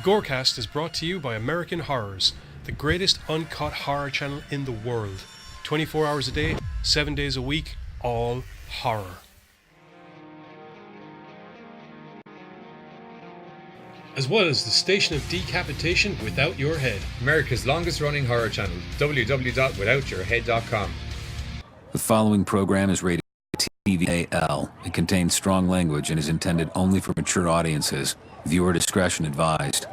Gorecast is brought to you by American Horrors, the greatest uncut horror channel in the world. 24 hours a day, 7 days a week, all horror. As well as the station of decapitation without your head. America's longest running horror channel, www.withoutyourhead.com. The following program is rated TVAL. It contains strong language and is intended only for mature audiences. Viewer discretion advised.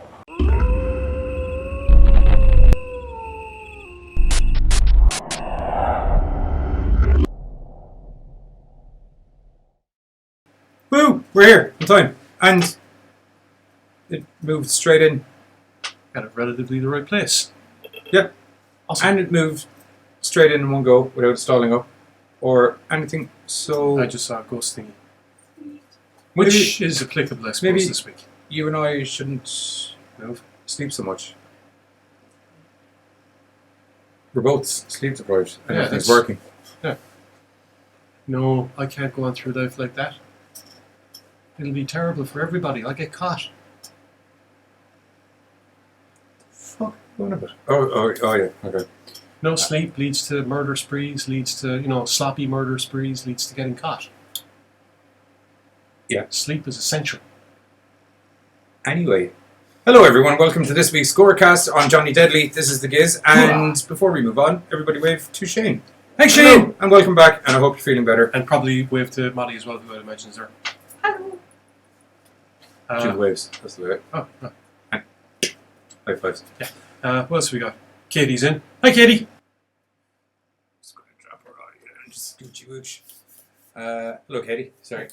Woo! We're here in time. And it moved straight in. Got it relatively the right place. Yep. Awesome. And it moved straight in one go without stalling up or anything. So I just saw a ghost thingy. Which is applicable, I suppose, this week. You and I shouldn't sleep so much. We're both sleep deprived and everything's working. Yeah. No, I can't go on through life like that. It'll be terrible for everybody. I'll get caught. Fuck, what about? Oh yeah, okay. No sleep leads to murder sprees, leads to, sloppy murder sprees, leads to getting caught. Yeah. Sleep is essential. Anyway, hello everyone, welcome to this week's Gorecast. I'm Johnny Dedly, this is The Giz, and before we move on, everybody wave to Shane. Hey Shane! Hello. And welcome back, and I hope you're feeling better. And probably wave to Molly as well, who I imagine is there. Hello. Two waves, that's the way. Oh, no. High fives. Yeah. What else we got? Katie's in. Hi Katie! Just going to drop her audio and just scoochie wooch. Hello Katie, sorry.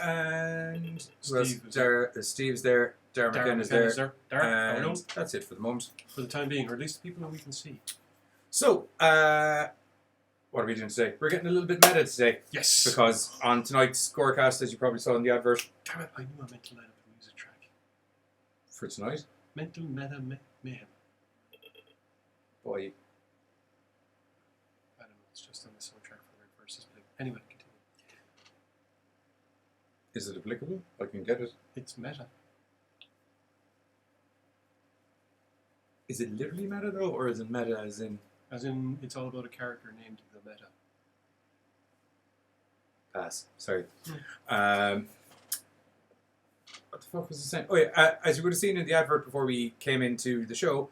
And Steve's there. Darren McKenna is there. Darren, and that's it for the moment. For the time being, or at least the people that we can see. So, what are we doing today? We're getting a little bit meta today. Yes. Because on tonight's Gorecast, as you probably saw in the advert. Damn it, I knew I meant to line up a music track. For tonight? Mental meta mayhem. Boy. I don't know, it's just on the soundtrack for the verses. Anyway, continue. Is it applicable? I can get it. It's meta. Is it literally meta though, or is it meta as in? As in, it's all about a character named the Meta. Pass. Sorry. What the fuck was I saying? Oh yeah, as you would have seen in the advert before we came into the show,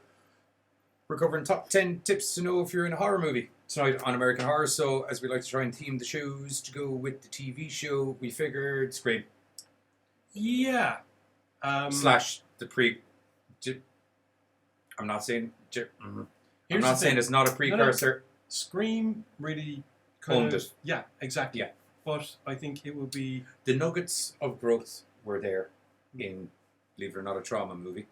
we're covering top 10 tips to know if you're in a horror movie tonight on American Horror. So as we like to try and theme the shows to go with the TV show, we figured Scream. Yeah. Slash the pre. I'm not saying. I'm not saying it's not a precursor. No. Scream really owned it. Yeah, exactly. Yeah. But I think it would be the nuggets of growth were there in, believe it or not, a trauma movie.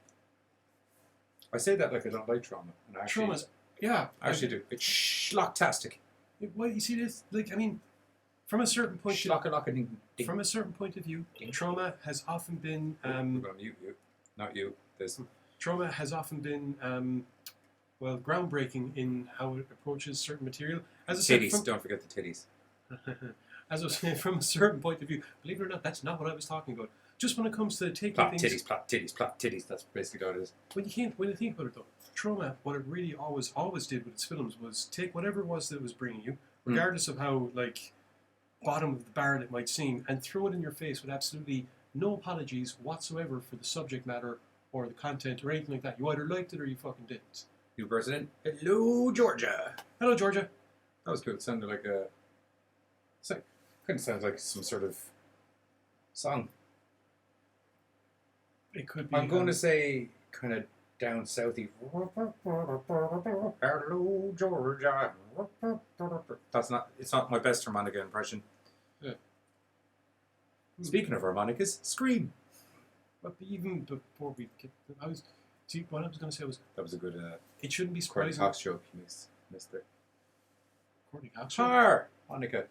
I say that like I don't like trauma. And actually, trauma's, yeah. I actually do. It's schlocktastic. Well, you see this, from a certain point from a certain point of view, trauma has often been we're going to mute you. Not you. This. Trauma has often been groundbreaking in how it approaches certain material. As I titties, don't forget the titties. As I was saying, from a certain point of view, believe it or not, that's not what I was talking about. Just when it comes to taking plot things... plot titties, that's basically what it is. When you think about it though, trauma, what it really always did with its films was take whatever it was that it was bringing you, regardless of how, bottom of the barrel it might seem, and throw it in your face with absolutely no apologies whatsoever for the subject matter or the content or anything like that. You either liked it or you fucking didn't. New president. Hello, Georgia. Hello, Georgia. That was good. It sounded like a... Kind of sounds like some sort of song. It could be. I'm going to say kind of down southy. Hello, Georgia. It's not my best harmonica impression. Yeah. Speaking of harmonicas, Scream. But even before we get, what I was going to say was that was a good. It shouldn't be Courtney surprising. Cox joke you missed there. Courtney Cox. Harmonica.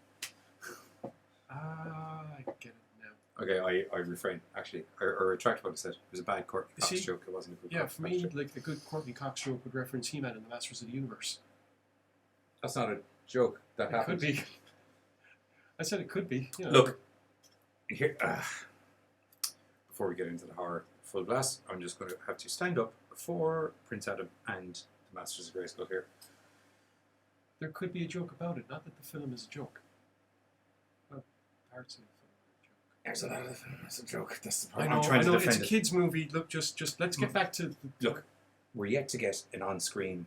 I get it now. Okay, I refrain. Actually, I retract what I said. It was a bad Courtney Cox joke. It wasn't a good. Yeah, for me, joke. A good Courtney Cox joke would reference He-Man in the Masters of the Universe. That's not a joke. That happened. Could be. I said it could be. Look, here. Before we get into the horror full blast. I'm just going to have to stand up for Prince Adam and the Masters of Grayskull here. There could be a joke about it, not that the film is a joke. Well, parts of the film are a joke. There's a lot of the film is a joke. That's the I problem. know, I'm trying to defend it's a it. kids' movie. Look, just let's get back to... Look, we're yet to get an on-screen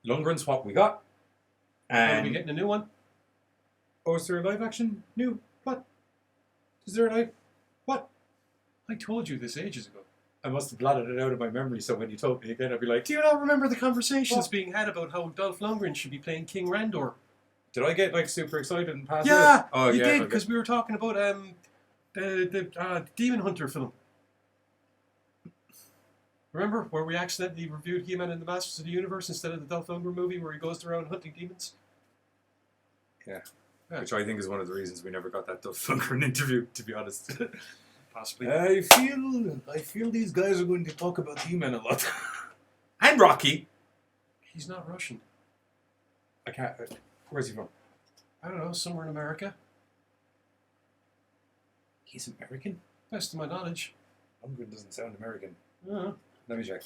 Lundgren's what we got. Are we And getting a new one? oh, is there a live action? New? What? Is there a live? What? I told you this ages ago. I must have blotted it out of my memory, so when you told me again, I'd be like, Do you not remember the conversations What? being had about how Dolph Lundgren should be playing King Randor? did I get like super excited and pass Yeah, it? Oh, you yeah, did, okay. because we were talking about the Demon Hunter film. Remember, where we accidentally reviewed He-Man and the Masters of the Universe instead of the Dolph Lundgren movie where he goes around hunting demons? Yeah. Which I think is one of the reasons we never got that Dolph Lundgren interview, to be honest. Possibly. I feel these guys are going to talk about He-Man a lot. And Rocky. He's not Russian. I can't. Where's he from? I don't know, somewhere in America. He's American? Best of my knowledge. Lundgren doesn't sound American. Uh, Let me check.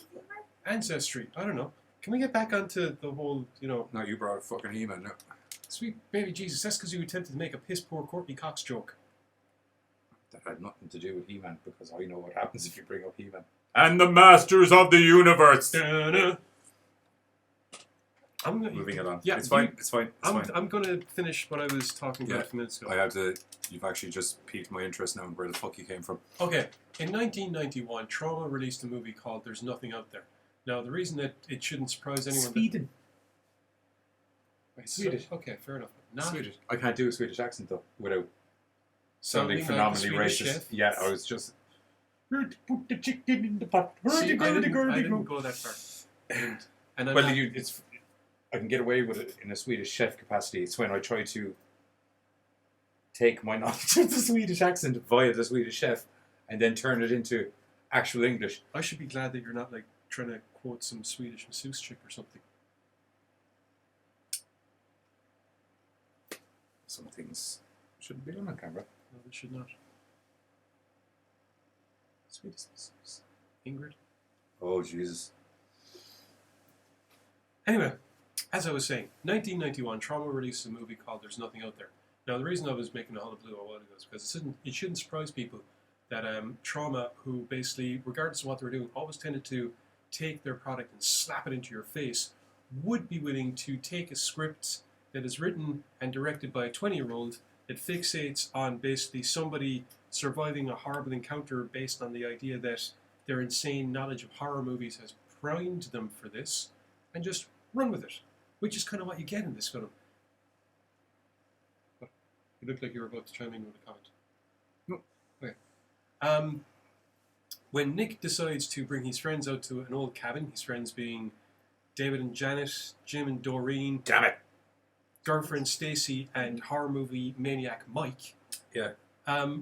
ancestry. I don't know. Can we get back onto the whole, No, you brought a fucking He-Man now. sweet baby Jesus, that's because you attempted to make a piss poor Courtney Cox joke. That had nothing to do with He-Man, because I know what happens if you bring up He-Man. And the Masters of the Universe! I'm gonna, Moving it on. Yeah, It's fine. It's fine. It's fine. I'm going to finish what I was talking about Yeah, a few minutes ago. I had to. You've actually just piqued my interest now in where the fuck you came from. Okay, in 1991, Trauma released a movie called There's Nothing Out There. Now, the reason that it shouldn't surprise anyone... Sweden. Wait, Swedish. Okay, fair enough. Not Swedish. I can't do a Swedish accent though without sounding like a phenomenally Swedish racist. chef. Yeah, I was just. Put the chicken in the pot. See, I didn't go that far. And I'm Well, not- it's. I can get away with it in a Swedish chef capacity. It's when I try to take my knowledge of the Swedish accent via the Swedish chef and then turn it into actual English. I should be glad that you're not like trying to quote some Swedish masseuse chick or something. Some things shouldn't be on camera. No, it should not. Swedish masseuse. Ingrid. Oh, Jesus. Anyway, as I was saying, 1991, Trauma released a movie called There's Nothing Out There. Now, the reason I was making a hullabaloo a while ago is because it shouldn't surprise people that Trauma, who basically, regardless of what they were doing, always tended to take their product and slap it into your face, would be willing to take a script that is written and directed by a 20-year-old that fixates on basically somebody surviving a horrible encounter based on the idea that their insane knowledge of horror movies has primed them for this, and just run with it, which is kind of what you get in this film. What? You look like you were about to chime in with a comment. No. Okay. When Nick decides to bring his friends out to an old cabin, his friends being David and Janet, Jim and Doreen, Damn it. girlfriend Stacy, and horror movie maniac Mike. Yeah.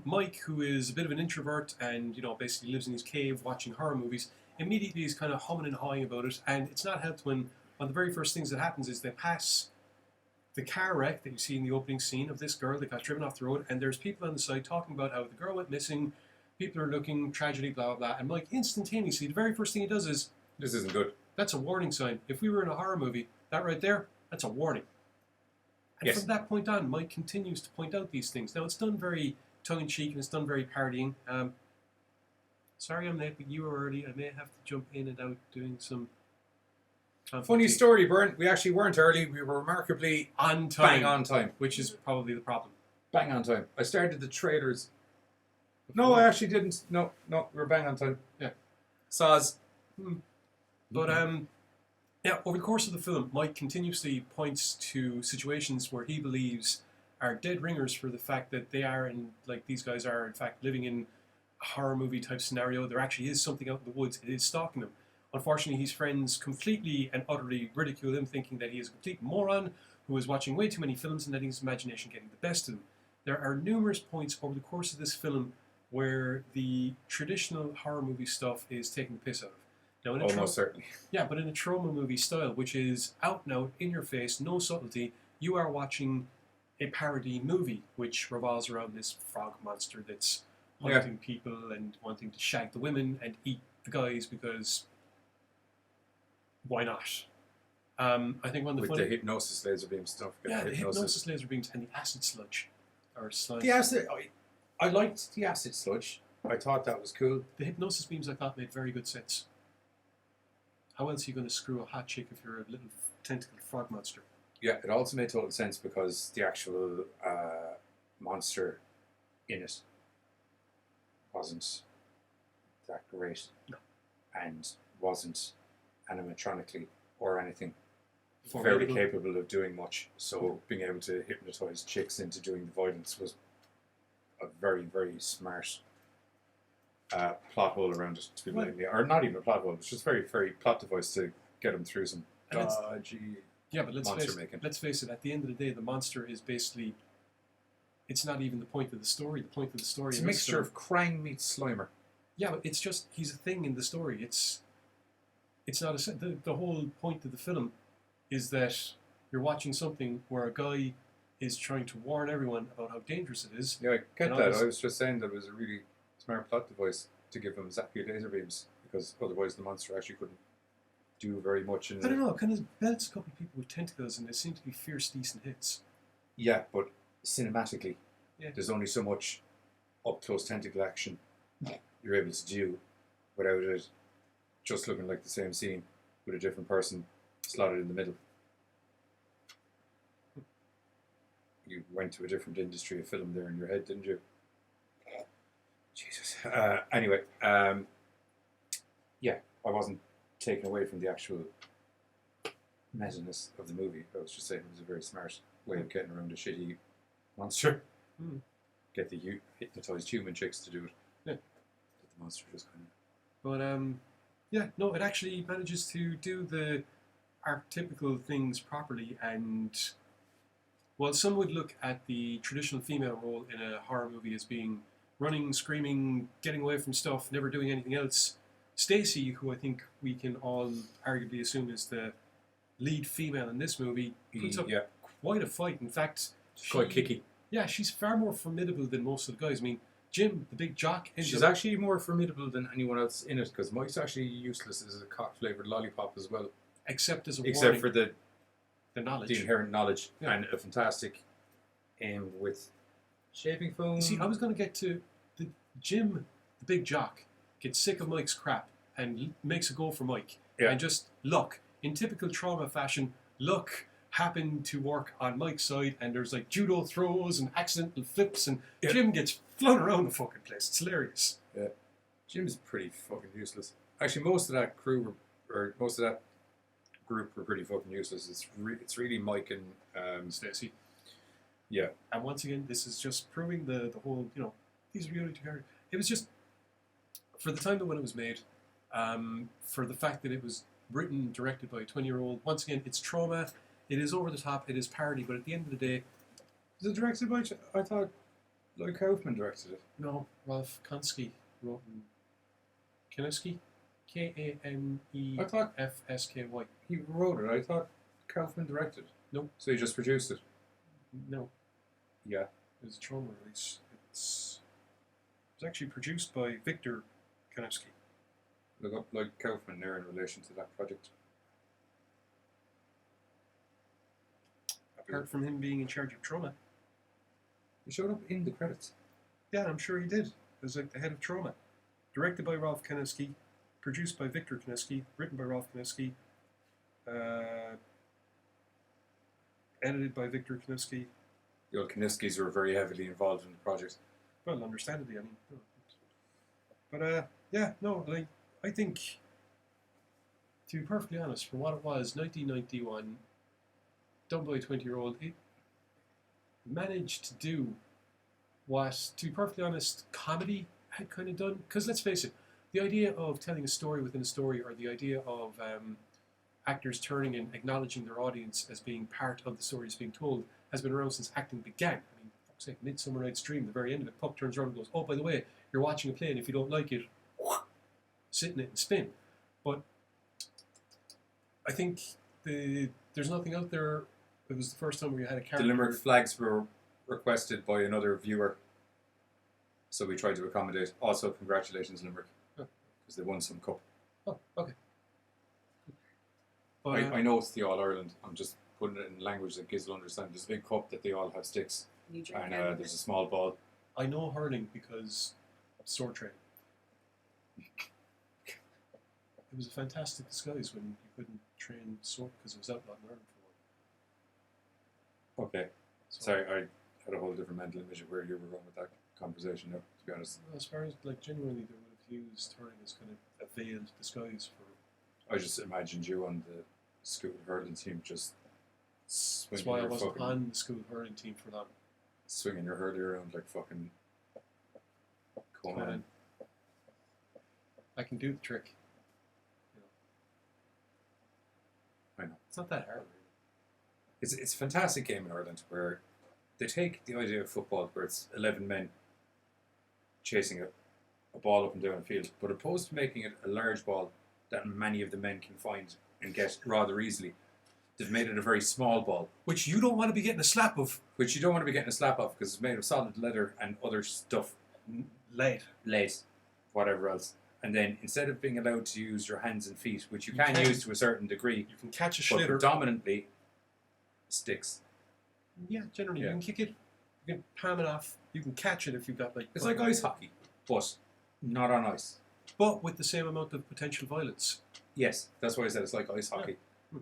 Mike, who is a bit of an introvert and basically lives in his cave watching horror movies, immediately is kind of humming and hawing about it, and it's not helped when one of the very first things that happens is they pass the car wreck that you see in the opening scene of this girl that got driven off the road, and there's people on the side talking about how the girl went missing, people are looking, tragedy, blah, blah, blah, and Mike instantaneously, the very first thing he does is, This isn't good. that's a warning sign. If we were in a horror movie, that right there, that's a warning. And Yes. from that point on, Mike continues to point out these things. Now, it's done very tongue-in-cheek and it's done very parodying. Sorry I'm late, but you were early. I may have to jump in and out doing some... Funny story, Bern. We actually weren't early. We were remarkably On time. bang on time. Which is probably the problem. Bang on time. I started the trailers. No, Before. I actually didn't. No, we were bang on time. Yeah. Soz. But, yeah, over the course of the film, Mike continuously points to situations where he believes are dead ringers for the fact that they are, these guys are, in fact, living in a horror movie type scenario. There actually is something out in the woods. It is stalking them. Unfortunately, his friends completely and utterly ridicule him, thinking that he is a complete moron who is watching way too many films and letting his imagination getting the best of him. There are numerous points over the course of this film where the traditional horror movie stuff is taking the piss out of. Now, in a Almost certainly. yeah, but in a trauma movie style, which is out and out, in your face, no subtlety, you are watching a parody movie which revolves around this frog monster that's hunting people and wanting to shag the women and eat the guys because why not? I think one of the with the hypnosis laser beam stuff. the hypnosis laser beams and the acid sludge or sludge. The acid, I liked the acid sludge. I thought that was cool. The hypnosis beams I thought made very good sense. How else are you going to screw a hot chick if you're a little tentacled frog monster? Yeah, it also made total sense because the actual monster in it wasn't that great. No. And wasn't animatronically or anything Formidable. very capable of doing much. So being able to hypnotize chicks into doing the violence was a very, very smart plot hole around it, to be blatantly, or not even a plot hole. It was just very, very plot device to get them through some dodgy. Yeah, but let's monster face making. let's face it. At the end of the day, the monster is basically. It's not even the point of the story. The point of the story It's a in this mixture story- of Krang meets Slimer. Yeah, but it's just he's a thing in the story. It's not the whole point of the film is that you're watching something where a guy is trying to warn everyone about how dangerous it is. Yeah, I get And that. obviously- I was just saying that it was a really smart plot device to give them zappy laser beams because otherwise the monster actually couldn't do very much. I don't know. Kind of belts a couple of people with tentacles, and they seem to be fierce, decent hits. Yeah, but cinematically, Yeah. there's only so much up close tentacle action you're able to do without it just looking like the same scene with a different person slotted in the middle. You went to a different industry of film there in your head, didn't you? Jesus. Anyway, yeah, I wasn't taken away from the actual meta-ness of the movie. I was just saying it was a very smart way of getting around a shitty monster. Mm. Get the hypnotized human chicks to do it. Yeah. But the monster just kind of... But yeah, no, it actually manages to do the archetypical things properly. And while some would look at the traditional female role in a horror movie as being running, screaming, getting away from stuff, never doing anything else, Stacy, who I think we can all arguably assume is the lead female in this movie, puts up quite a fight. In fact, quite kicky. Yeah, she's far more formidable than most of the guys. I mean, Jim, the big jock, She's actually more formidable than anyone else in it because Mike's actually useless as a cock-flavoured lollipop as well. except as a Except warning, for the knowledge. inherent knowledge Yeah. and a fantastic aim with shaving foam. See, I was going to get to the Jim, the big jock, gets sick of Mike's crap and makes a go for Mike. Yeah. And just luck, in typical trauma fashion, luck happened to work on Mike's side, and there's like judo throws and accidental flips, and Yeah. Jim gets flung around the fucking place. It's hilarious. Yeah. Jim's pretty fucking useless. Actually, most of that crew or most of that group were pretty fucking useless. It's really Mike and Stacy. yeah. And once again, this is just proving the whole, these reality characters. It was just, for the time that when it was made, for the fact that it was written and directed by a 20-year-old, once again, it's trauma, it is over the top, it is parody, but at the end of the day, Was it directed by? I thought Lloyd Kaufman directed it. no, Ralph Kansky wrote Kanefsky? I thought Kanefsky. he wrote it. I thought Kaufman directed. No. So he just produced it. No, Yeah. it was a trauma release. It was actually produced by Victor Kanefsky. Look up Lloyd Kaufman there in relation to that project. Apart from him being in charge of trauma. He showed up in the credits. Yeah, I'm sure he did. It was like the head of trauma. Directed by Ralph Kanesky, produced by Victor Kanesky, written by Ralph Kanesky, edited by Victor Kanesky. The old Kaniskis were very heavily involved in the project. Well, understandably, I mean. But yeah, no, like, I think, to be perfectly honest, for what it was, 1991, done by a 20-year-old, it managed to do what, to be perfectly honest, comedy had kind of done. Because let's face it, the idea of telling a story within a story, or the idea of actors turning and acknowledging their audience as being part of the story that's being told, has been around since acting began. I mean, fuck's sake, Midsummer Night's Dream, the very end of it, Puck turns around and goes, oh, by the way, you're watching a play, and if you don't like it, sit in it and spin. But I think there's nothing out there. It was the first time where you had a character. The Limerick flags were requested by another viewer So we tried to accommodate. Also, congratulations, Limerick, because they won some cup. Oh, okay. But, I know it's the All Ireland. I'm just putting it in language that Giz will understand. There's a big cup that they all have sticks, You drink and out of there's it. a small ball. I know hurling because of sword training. It was a fantastic disguise when you couldn't train sword because it was outlawed in Ireland for one. Okay. So, Sorry, I had a whole different mental image of where you were going with that conversation now, to be honest. as far as like genuinely, they would have used hurling as kind of a veiled disguise for. I just imagined you on the school hurling team just That's swinging why I your wasn't fucking, on the school hurling team for long. swinging your hurley around like fucking Conan. I can do the trick. You know. I know. It's not that hard, really. It's a fantastic game in Ireland where they take the idea of football where it's 11 men chasing a ball up and down the field, but opposed to making it a large ball that many of the men can find and get rather easily, they've made it a very small ball, Which you don't want to be getting a slap of. which you don't want to be getting a slap off because it's made of solid leather and other stuff, Lead. lead, whatever else. And then instead of being allowed to use your hands and feet, which you You can can. use to a certain degree, You can catch a but schlitter. predominantly sticks. Yeah, generally Yeah. you can kick it. You can palm it off. You can catch it if you've got like. It's like ice hockey, but not on ice. But with the same amount of potential violence. Yes, that's why I said it's like ice hockey. Hmm.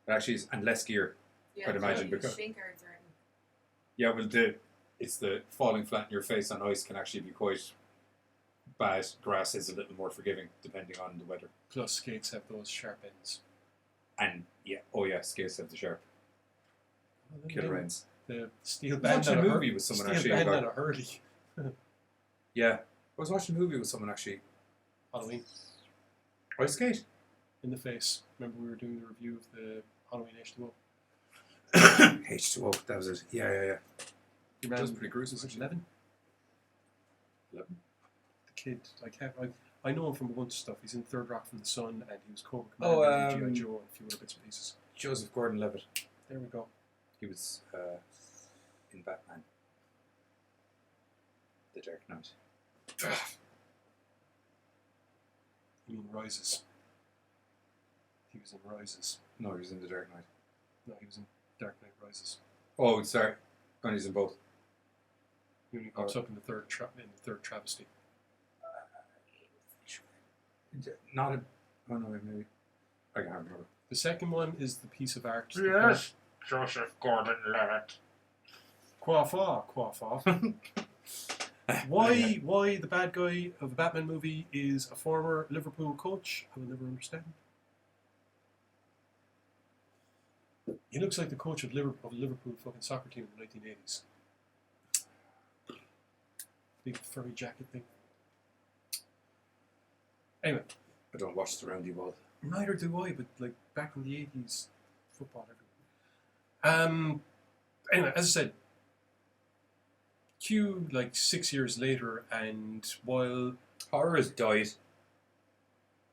It actually is, and less gear. Yeah, I'd imagine, because because- shin guards are in. Yeah, well, it's the falling flat in your face on ice can actually be quite bad. Grass is a little more forgiving depending on the weather. Plus skates have those sharp ends. And yeah, skates have the sharp Well, then killer again, ends. The steel I was band watching on a a movie hur- with someone steel actually band about- on a hurley. Yeah, I was watching a movie with someone actually. Halloween Ice skate. in the face. Remember we were doing the review of the Halloween H2O. H2O. That was it. Yeah. He That was ran- pretty gruesome, Was it actually. 11? 11. The kid. I know him from a bunch of stuff. He's in Third Rock from the Sun, and he was Cobra Oh, Commander in G.I. Joe and a few other bits and pieces. Joseph Gordon-Levitt. There we go. He was in Batman. The Dark Knight. You mean Rises? He was in Rises. No, he was in The Dark Knight. No, he was in Dark Knight Rises. Oh, sorry. And he's in both. He only pops up in the third travesty. Not a. Oh no, maybe. I can't remember. The second one is the piece of art. Joseph Gordon-Levitt. Quafa. Why the bad guy of a Batman movie is a former Liverpool coach? I will never understand. He looks like the coach of Liverpool fucking soccer team in the 1980s. Big furry jacket thing. Anyway, I don't watch the roundy ball. neither do I, but like back in the 80s, football everywhere. Anyway, as I said, Q like 6 years later, and while Horror has died.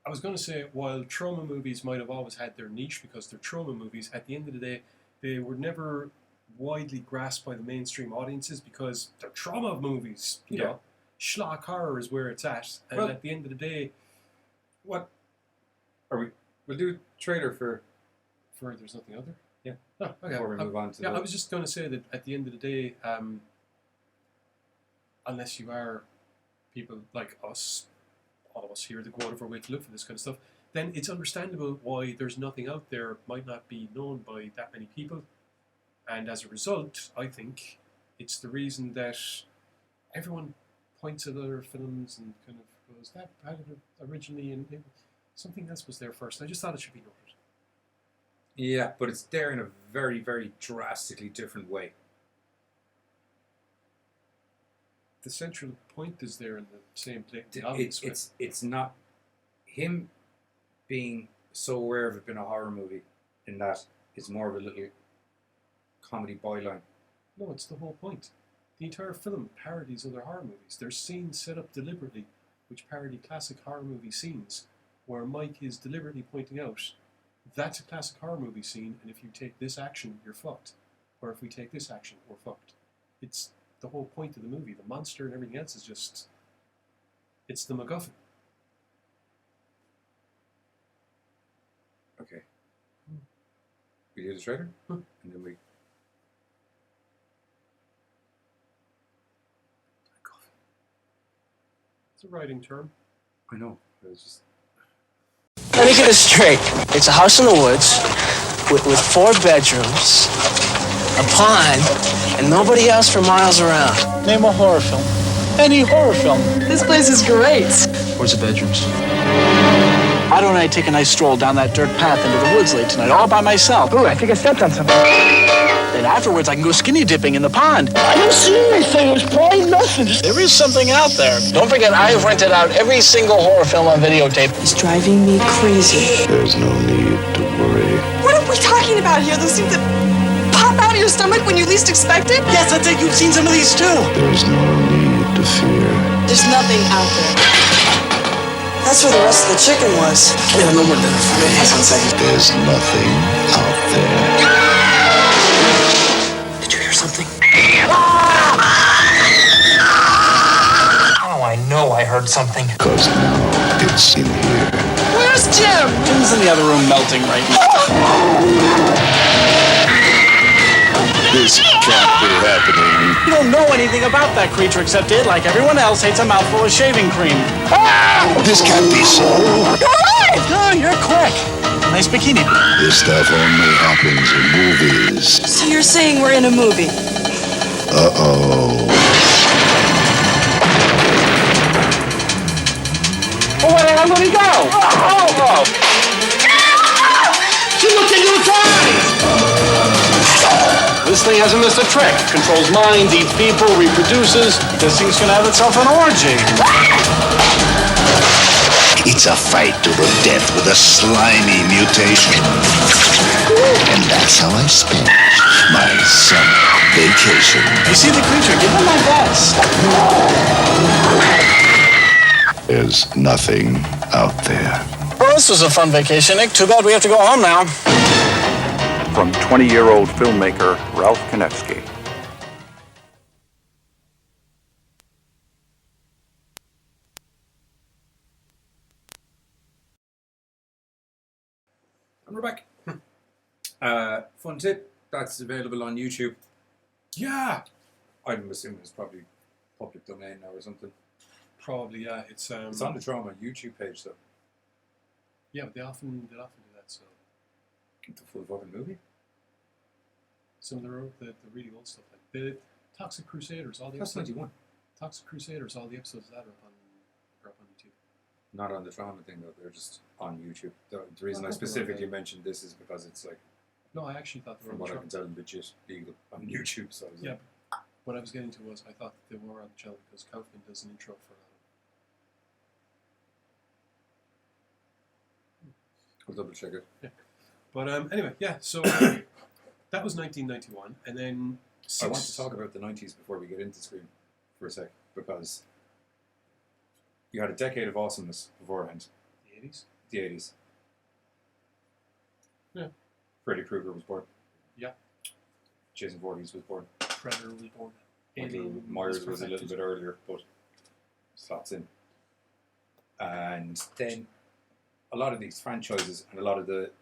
I was going to say, while trauma movies might have always had their niche because they're trauma movies, at the end of the day, they were never widely grasped by the mainstream audiences because they're trauma movies. You Yeah. know, schlock horror is where it's at, and Well- at the end of the day, What? Are we? We'll do a trailer for there's nothing other. Yeah. Oh, okay. before we move on to Yeah, the. I was just going to say that at the end of the day, unless you are people like us, all of us here that go out of our way to look for this kind of stuff, then it's understandable why there's nothing out there, might not be known by that many people. And as a result, I think it's the reason that everyone points at other films and kind of goes, that had it originally, and something else was there first. I just thought it should be noted. Yeah, but it's there in a very, very drastically different way. The central point is there in the same place. The obvious way. It's not him being so aware of it being a horror movie in that it's more of a little comedy byline. No, it's the whole point. The entire film parodies other horror movies. There's scenes set up deliberately which parody classic horror movie scenes where Mike is deliberately pointing out that's a classic horror movie scene, and if you take this action, you're fucked. Or if we take this action, we're fucked. It's the whole point of the movie. The monster and everything else is just, it's the MacGuffin. Okay. We do the trailer, and then we. It's a writing term. I know. It was just. Let me get this straight. It's a house in the woods with 4 bedrooms, a pond, and nobody else for miles around. Name a horror film. Any horror film. This place is great. Where's the bedrooms? Why don't I take a nice stroll down that dirt path into the woods late tonight, all by myself? Ooh, I think I stepped on something. Then afterwards, I can go skinny dipping in the pond. I don't see anything. There's probably nothing. There is something out there. Don't forget, I have rented out every single horror film on videotape. It's driving me crazy. There's no need to worry. What are we talking about here? Those things that pop out of your stomach when you least expect it? Yes, I think you've seen some of these too. There's no need to fear. There's nothing out there. That's where the rest of the chicken was. Yeah, no more than 1 second. There's nothing out there. Did you hear something? Oh, I know I heard something. Because now it's in here. Where's Jim? Jim's in the other room melting right now. This can't be happening. You don't know anything about that creature except it, like everyone else, hates a mouthful of shaving cream. This can't be so. No, you're quick. Nice bikini. This stuff only happens in movies. So you're saying we're in a movie? Uh-oh. Oh, where the hell did he go? Oh! She looked into its eyes! This thing hasn't missed a trick. Controls minds, eats people, reproduces. This thing's gonna have itself an orgy. It's a fight to the death with a slimy mutation. And that's how I spent my summer vacation. You see the creature? Give him my best. There's nothing out there. Well, this was a fun vacation, Nick. Too bad we have to go home now. From 20-year-old filmmaker Ralph Konevsky. And we're back. Fun tip, that's available on YouTube. Yeah! I'm assuming it's probably public domain now or something. Probably, yeah. It's It's on the Trauma YouTube page, though. Yeah, but they often do that, so... The full fucking movie? Some of the really old stuff, like the Toxic Crusaders, all the That's episodes. 91. Toxic Crusaders, all the episodes of that are up on YouTube. Not on the Trauma thing, though. They're just on YouTube. The reason I Nothing wrong specifically with that. mentioned this is because it's like, No, I actually thought they were from on the what I can channel. tell, legit legal on YouTube. So I was Yeah, like, but what I was getting to was I thought that they were on the channel because Kaufman does an intro for I'll double check it. Yeah. But anyway, yeah, so that was 1991, and then... I want to talk about the 90s before we get into Scream for a sec, because you had a decade of awesomeness beforehand. The 80s? The 80s. Yeah. Freddy Krueger was born. Yeah. Jason Voorhees was born. Predator was born. Michael Alien Myers was a little perfected. bit earlier, but slots in. And then a lot of these franchises and a lot of the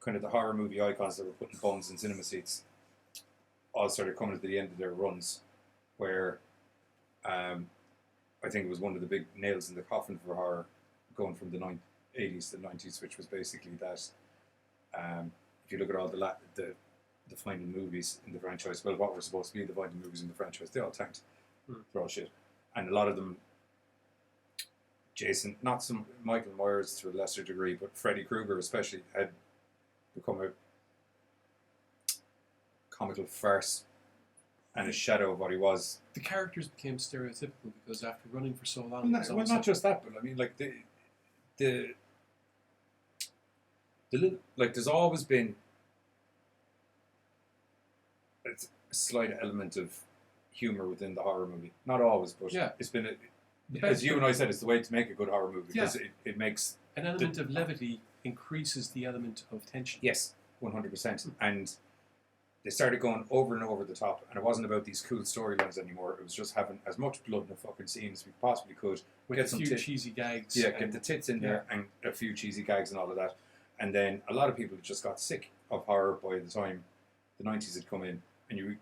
kind of the horror movie icons that were putting bums in cinema seats all started coming to the end of their runs, where I think it was one of the big nails in the coffin for horror going from the 80s to the 90s, which was basically that if you look at all the defining movies in the franchise, well, what were supposed to be the defining movies in the franchise, they all tanked. They're all shit. And a lot of them, Jason, not some Michael Myers to a lesser degree, but Freddy Krueger especially had become a comical farce and a shadow of what he was. The characters became stereotypical because after running for so long... Well, it was almost not like- just that, but I mean, like the little, like there's always been a slight element of humor within the horror movie. Not always, but Yeah. it's been The as best you and thing- I said, it's the way to make a good horror movie because Yeah. it makes An element of levity increases the element of tension. yes, 100%, and they started going over and over the top, and it wasn't about these cool storylines anymore. It was just having as much blood in a fucking scene as we possibly could. With Get a some few cheesy gags. Yeah, get the tits in there and a few cheesy gags and all of that. And then a lot of people just got sick of horror by the time the 90s had come in, and you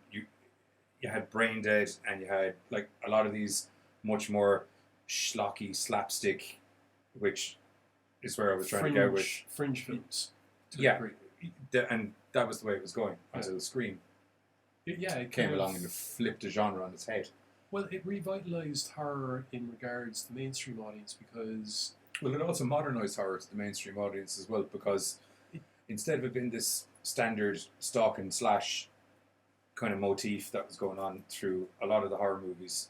had Brain Dead, and you had like a lot of these much more schlocky slapstick, which is where I was trying to go with fringe films. Yeah, and that was the way it was going until Scream it came along and flipped the genre on its head. Well, it revitalized horror in regards to the mainstream audience because... Well, it also modernized horror to the mainstream audience as well, because instead of it being this standard stalk and slash kind of motif that was going on through a lot of the horror movies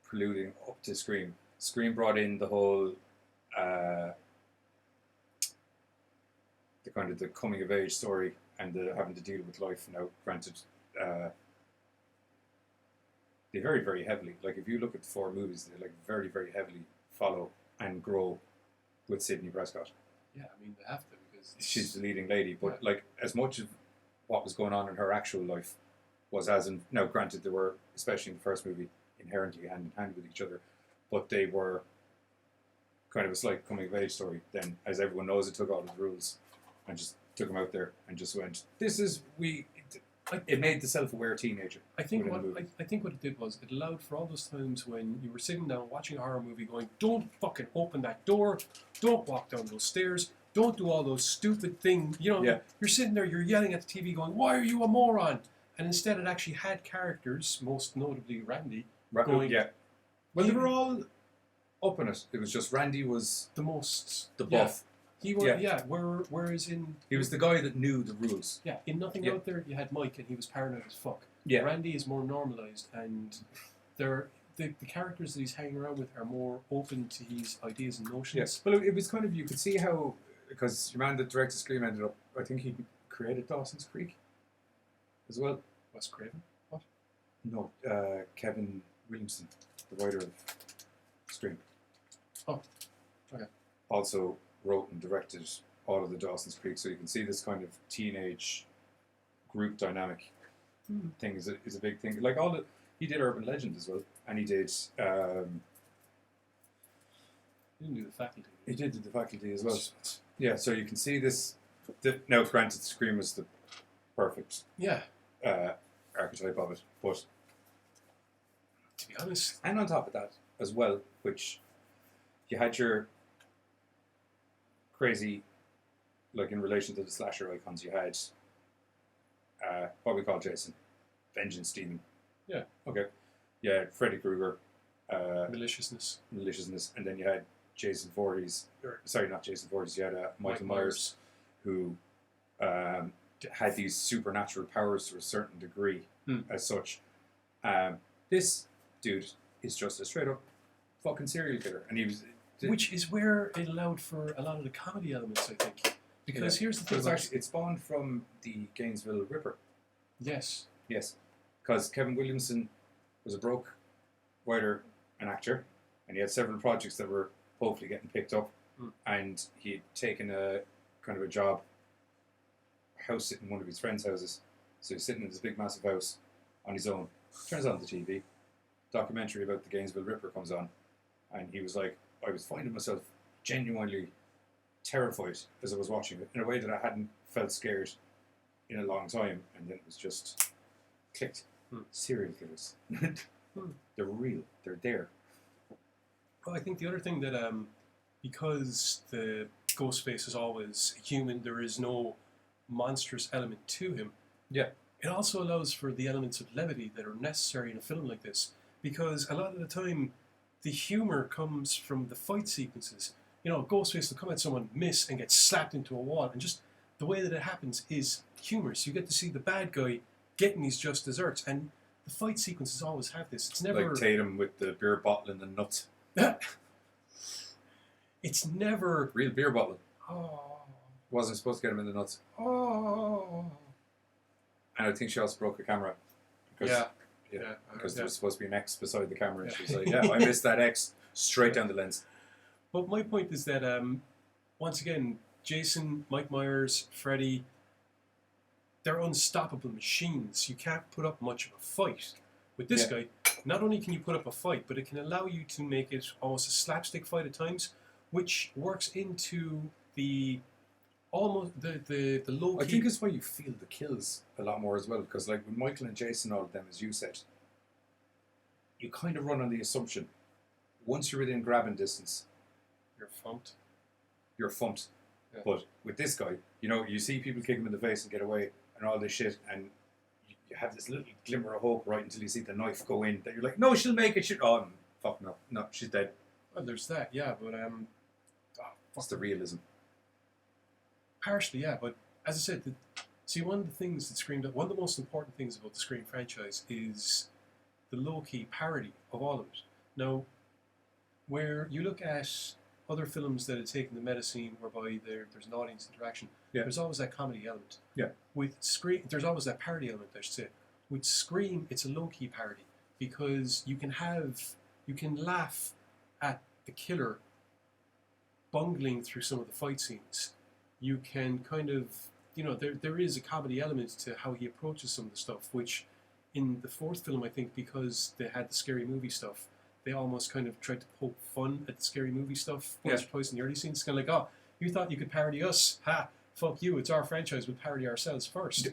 preluding up to Scream, Scream brought in the whole the kind of the coming of age story and the having to deal with life. Now, granted, they very, very heavily, like if you look at the 4 movies, they like very, very heavily follow and grow with Sidney Prescott. Yeah, I mean, they have to, because she's the leading lady, but like as much of what was going on in her actual life was as in, now granted they were, especially in the first movie, inherently hand in hand with each other, but they were kind of a slight coming of age story. Then, as everyone knows, it took all of the rules and just took them out there and just went, this is, it made the self-aware teenager. I think what it did was it allowed for all those times when you were sitting down watching a horror movie going, don't fucking open that door, don't walk down those stairs, don't do all those stupid things. You know, you're sitting there, you're yelling at the TV going, why are you a moron? And instead it actually had characters, most notably Randy, going... Yeah. Well, they were all up in it. It was just Randy was... the most... the buff. He was, whereas in... He was the guy that knew the rules. Yeah, in Nothing Out There, you had Mike, and he was paranoid as fuck. Yeah. Randy is more normalised, and the characters that he's hanging around with are more open to his ideas and notions. Yes. Well, it was kind of, you could see how, because your man that directed Scream ended up, I think he created Dawson's Creek as well. Wes Craven? What? No, Kevin Williamson, the writer of Scream. Oh, okay. Also wrote and directed all of the Dawson's Creek, so you can see this kind of teenage group dynamic thing is a big thing. Like he did Urban Legend as well, and he did. He didn't do The Faculty. He did do The Faculty as well. Yeah, so you can see this. Now, granted, Scream was the perfect archetype of it, but to be honest, and on top of that as well, which you had your crazy, like in relation to the slasher icons, you had what we call Jason, vengeance demon. Yeah. Okay. Yeah, Freddy Krueger. Maliciousness, and then you had Jason Voorhees. Sorry, not Jason Voorhees. You had Michael Myers, who had these supernatural powers to a certain degree, as such. This dude is just a straight up fucking serial killer, and he was. Which is where it allowed for a lot of the comedy elements, I think. Because here's the thing. It spawned from the Gainesville Ripper. Yes. Yes. Because Kevin Williamson was a broke writer and actor, and he had several projects that were hopefully getting picked up, and he had taken a kind of a job house sitting in one of his friends' houses. So he's sitting in this big massive house on his own, turns on the TV, documentary about the Gainesville Ripper comes on, and he was like, I was finding myself genuinely terrified as I was watching it in a way that I hadn't felt scared in a long time, and then it was just clicked. Serial killers. They're real. They're there. Well, I think the other thing that because the Ghostface is always human, there is no monstrous element to him. Yeah. It also allows for the elements of levity that are necessary in a film like this, because a lot of the time the humour comes from the fight sequences. You know, Ghostface will come at someone, miss, and get slapped into a wall, and just the way that it happens is humorous. You get to see the bad guy getting these just desserts, and the fight sequences always have this. It's never like Tatum with the beer bottle and the nuts. It's never real beer bottle. Oh. Wasn't supposed to get him in the nuts. Oh. And I think she also broke a camera. Because, because there was supposed to be an X beside the camera, and she was like, "Yeah, I missed that X straight down the lens." But my point is that once again, Jason, Mike Myers, Freddy, they're unstoppable machines. You can't put up much of a fight. With this guy, not only can you put up a fight, but it can allow you to make it almost a slapstick fight at times, which works into the low key. I think it's why you feel the kills a lot more as well, because like with Michael and Jason, all of them, as you said, you kind of run on the assumption once you're within grabbing distance, You're funked. you're funked. Yeah. But with this guy, you know, you see people kick him in the face and get away and all this shit, and you have this little glimmer of hope right until you see the knife go in. That you're like, no, she'll make it. Oh, fuck no, she's dead. Well, there's that, yeah, but What's the realism? partially, yeah. But as I said, see, one of the things that Scream, one of the most important things about the Scream franchise is the low-key parody of all of it. Now, where you look at other films that have taken the meta scene whereby there's an audience interaction, there's always that comedy element. Yeah. With Scream, there's always that parody element, I should say. With Scream, it's a low-key parody because you can laugh at the killer bungling through some of the fight scenes. You can kind of, there is a comedy element to how he approaches some of the stuff, which in the fourth film, I think, because they had the scary movie stuff, they almost kind of tried to poke fun at the scary movie stuff once or twice in the early scenes. It's kind of like, oh, you thought you could parody us? Ha! Fuck you, it's our franchise, we'll parody ourselves first.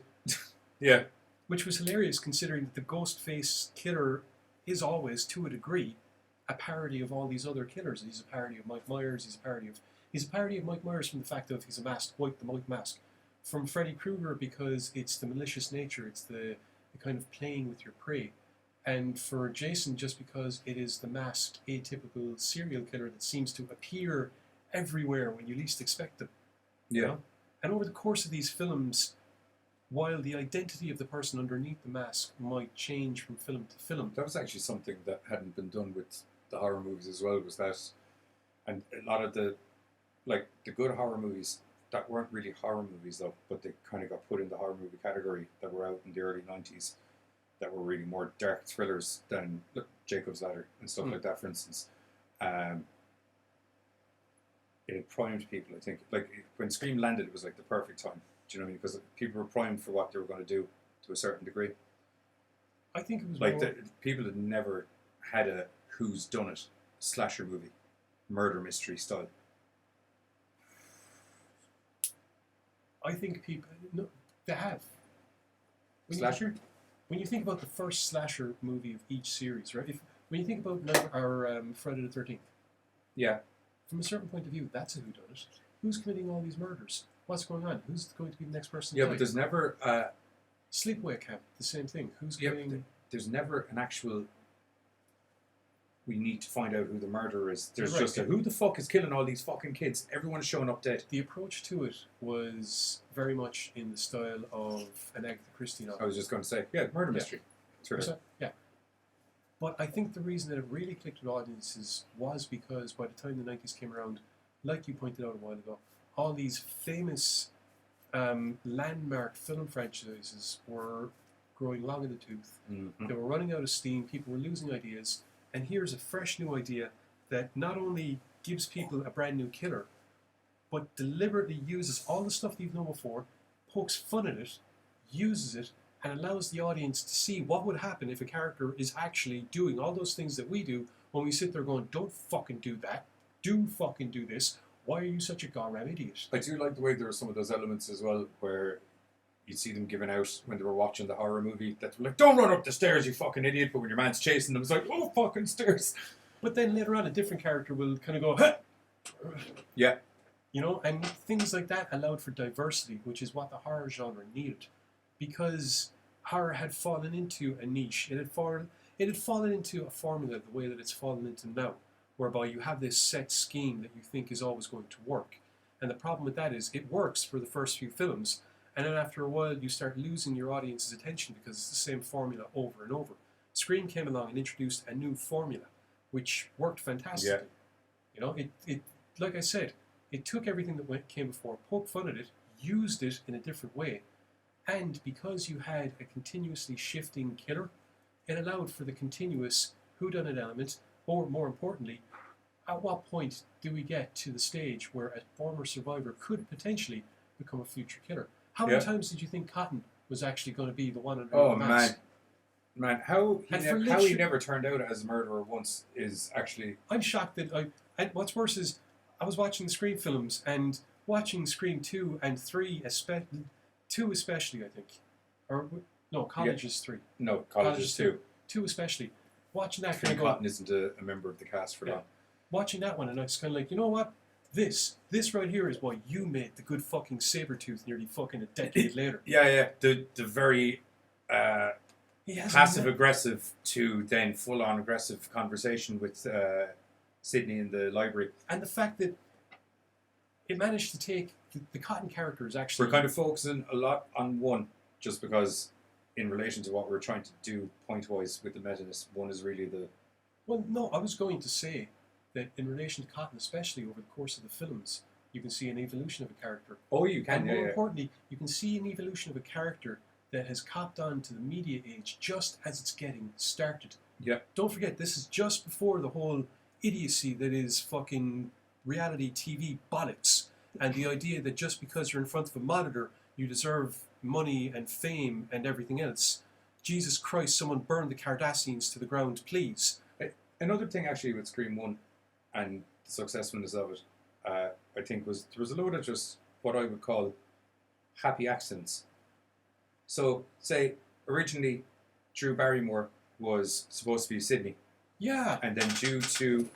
Yeah. Which was hilarious considering that the Ghostface killer is always, to a degree, a parody of all these other killers. He's a parody of Mike Myers, he's a parody of Mike Myers from the fact of he's a masked, the Mike mask. From Freddy Krueger because it's the malicious nature, it's the kind of playing with your prey. And for Jason, just because it is the masked, atypical serial killer that seems to appear everywhere when you least expect them. Yeah. You know? And over the course of these films, while the identity of the person underneath the mask might change from film to film. That was actually something that hadn't been done with the horror movies as well, was that, and a lot of the good horror movies that weren't really horror movies though, but they kind of got put in the horror movie category that were out in the early 90s that were really more dark thrillers than Jacob's Ladder and stuff like that, for instance. It had primed people, I think. Like, when Scream landed, it was like the perfect time. Do you know what I mean? Because people were primed for what they were going to do to a certain degree. I think it was like more... people had never had a who's done it slasher movie, murder mystery style. I think people... No, they have. Slasher? When you think about the first slasher movie of each series, right? When you think about Friday the 13th, yeah, from a certain point of view, that's a whodunit. Who's committing all these murders? What's going on? Who's going to be the next person? Yeah, but there's never Sleepaway Camp, the same thing. Who's committing? There's never an actual. We need to find out who the murderer is. There's right, just who the fuck is killing all these fucking kids? Everyone's showing up dead. The approach to it was very much in the style of an Agatha Christie novel. I was just going to say, murder mystery. Yeah. But I think the reason that it really clicked with audiences was because by the time the 90s came around, like you pointed out a while ago, all these famous landmark film franchises were growing long in the tooth. Mm-hmm. They were running out of steam. People were losing ideas. And here's a fresh new idea that not only gives people a brand new killer, but deliberately uses all the stuff that you've known before, pokes fun at it, uses it, and allows the audience to see what would happen if a character is actually doing all those things that we do when we sit there going, don't fucking do that, do fucking do this, why are you such a goddamn idiot? I do like the way there are some of those elements as well where you'd see them giving out when they were watching the horror movie that were like, don't run up the stairs, you fucking idiot, but when your man's chasing them, it's like, oh, fucking stairs. But then later on, a different character will kind of go, huh! Yeah. You know, and things like that allowed for diversity, which is what the horror genre needed. Because horror had fallen into a niche. It had fallen into a formula the way that it's fallen into now, whereby you have this set scheme that you think is always going to work. And the problem with that is it works for the first few films, and then after a while you start losing your audience's attention because it's the same formula over and over. Scream came along and introduced a new formula, which worked fantastically. Yeah. You know, it like I said, it took everything that came before, poked fun at it, used it in a different way, and because you had a continuously shifting killer, it allowed for the continuous whodunit element, or more importantly, at what point do we get to the stage where a former survivor could potentially become a future killer? How many times did you think Cotton was actually going to be the one under Oh the mask. man, how And he never turned out as a murderer once is actually. I'm shocked that and what's worse is I was watching the Scream films and watching Scream 2 and 3, 2 especially, I think. Or, no, College is 3. No, College is 2. 2 especially. Watching that Trent kind of Cotton isn't a member of the cast for that. Watching that one, and I was kind of like, you know what? This right here is why you made the good fucking Sabretooth nearly fucking a decade later. Yeah. The very He hasn't passive met- aggressive to then full on aggressive conversation with Sydney in the library. And the fact that it managed to take the Cotton character is actually. We're kind of focusing a lot on one, just because in relation to what we're trying to do point-wise with the meta-ness, one is really the... Well, no, I was going to say that in relation to Cotton, especially over the course of the films, you can see an evolution of a character. Oh, you can, And more importantly, you can see an evolution of a character that has copped on to the media age just as it's getting started. Yeah. Don't forget, this is just before the whole idiocy that is fucking reality TV bollocks, and the idea that just because you're in front of a monitor, you deserve money and fame and everything else. Jesus Christ, someone burn the Cardassians to the ground, please. Another thing actually with Scream 1 and the successfulness of it, I think there was a load of just what I would call happy accidents. So, say, originally, Drew Barrymore was supposed to be Sydney. Yeah. And then due to,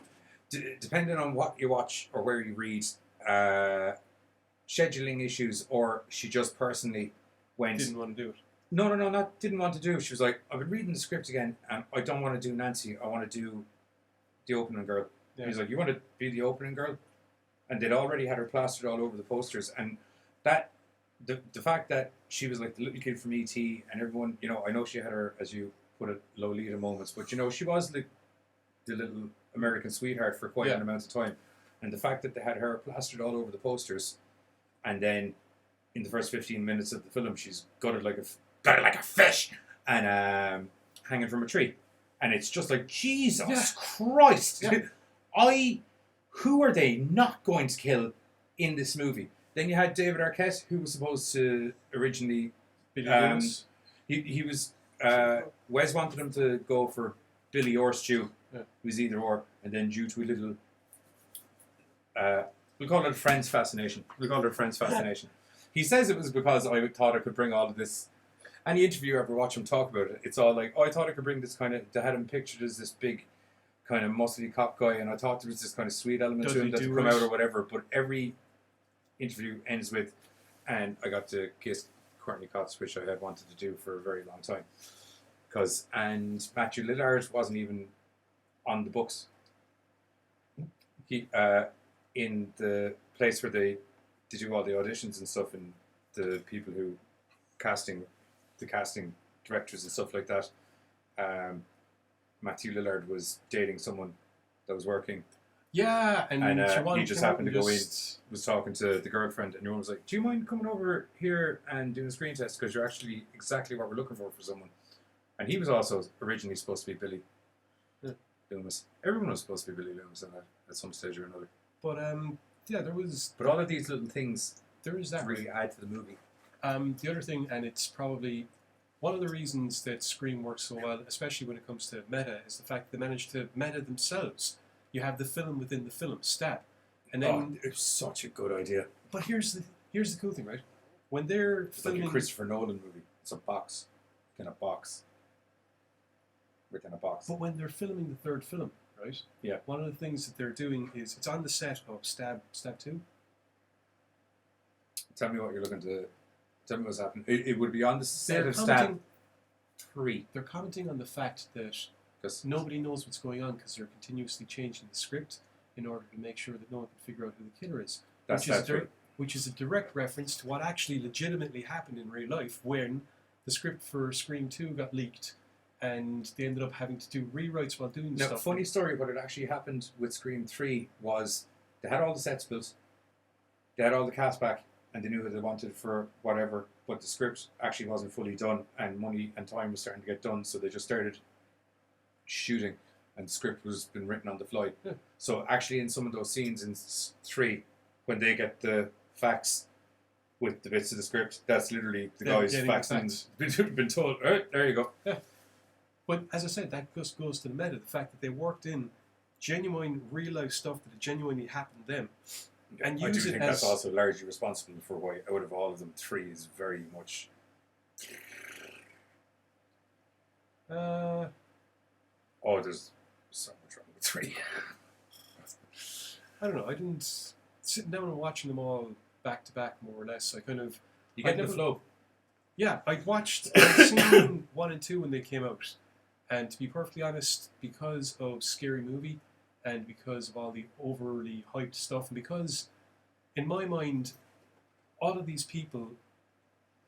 depending on what you watch or where you read, scheduling issues, or she just personally went... Didn't want to do it. No, not didn't want to do. She was like, I've been reading the script again, and I don't want to do Nancy. I want to do the opening girl. Yeah. He's like, you want to be the opening girl? And they'd already had her plastered all over the posters, and that the fact that she was like the little kid from E.T. and everyone, you know, I know she had her, as you put it, Lolita moments, but you know, she was the little American sweetheart for quite an amount of time, and the fact that they had her plastered all over the posters, and then in the first 15 minutes of the film, she's gutted like a fish and hanging from a tree. And it's just like, Jesus Christ. Yeah. Who are they not going to kill in this movie? Then you had David Arquette, who was supposed to originally... he was... Wes wanted him to go for Billy or Stu, who was either or, and then due to a little... we'll call it a friend's fascination. He says it was because I thought I could bring all of this... Any interview you ever watch him talk about it, it's all like, oh, I thought I could bring this kind of... They had him pictured as this big kind of muscly cop guy, and I thought there was this kind of sweet element to him that would come out or whatever, but every interview ends with, and I got to kiss Courtney Cox, which I had wanted to do for a very long time. And Matthew Lillard wasn't even on the books. He in the place where they do all the auditions and stuff, and the people who casting directors and stuff like that. Matthew Lillard was dating someone that was working. Yeah, and he just happened to go in, was talking to the girlfriend, and everyone was like, do you mind coming over here and doing a screen test, because you're actually exactly what we're looking for someone. And he was also originally supposed to be Billy Loomis. Everyone was supposed to be Billy Loomis at some stage or another. But there was... But all of these little things there is that really add to the movie. The other thing, and it's probably one of the reasons that Scream works so well, especially when it comes to meta, is the fact they managed to meta themselves. You have the film within the film, Stab, and then it's such a good idea. But here's the cool thing, right? When they're filming, like a Christopher Nolan movie, it's a box within a box. But when they're filming the third film, right? Yeah. One of the things that they're doing is it's on the set of Stab 2. Tell me what you're looking to. Tell me what's happening. It would be on the set of Stab 3. They're commenting on the fact that nobody knows what's going on because they're continuously changing the script in order to make sure that no one can figure out who the killer is. Which is a direct reference to what actually legitimately happened in real life when the script for Scream 2 got leaked and they ended up having to do rewrites while doing stuff. Funny story, what had actually happened with Scream 3 was they had all the sets built, they had all the cast back, and they knew who they wanted for whatever, but the script actually wasn't fully done, and money and time was starting to get done, so they just started shooting, and the script was been written on the fly. Yeah. So actually in some of those scenes in 3, when they get the fax with the bits of the script. That's literally the They're guys getting the faxing. Been told, all right, there you go. Yeah. But as I said, that just goes to the meta. The fact that they worked in genuine, real life stuff that genuinely happened to them, and I do use it think as that's also largely responsible for why, out of all of them, 3 is very much. Uh, Oh, there's so much wrong with 3. I don't know. I didn't sitting down and watching them all back to back, more or less. I kind of You get I the never- flow. Yeah, I'd seen 1 and 2 when they came out, and to be perfectly honest, because of Scary Movie, and because of all the overly hyped stuff, and because, in my mind, all of these people,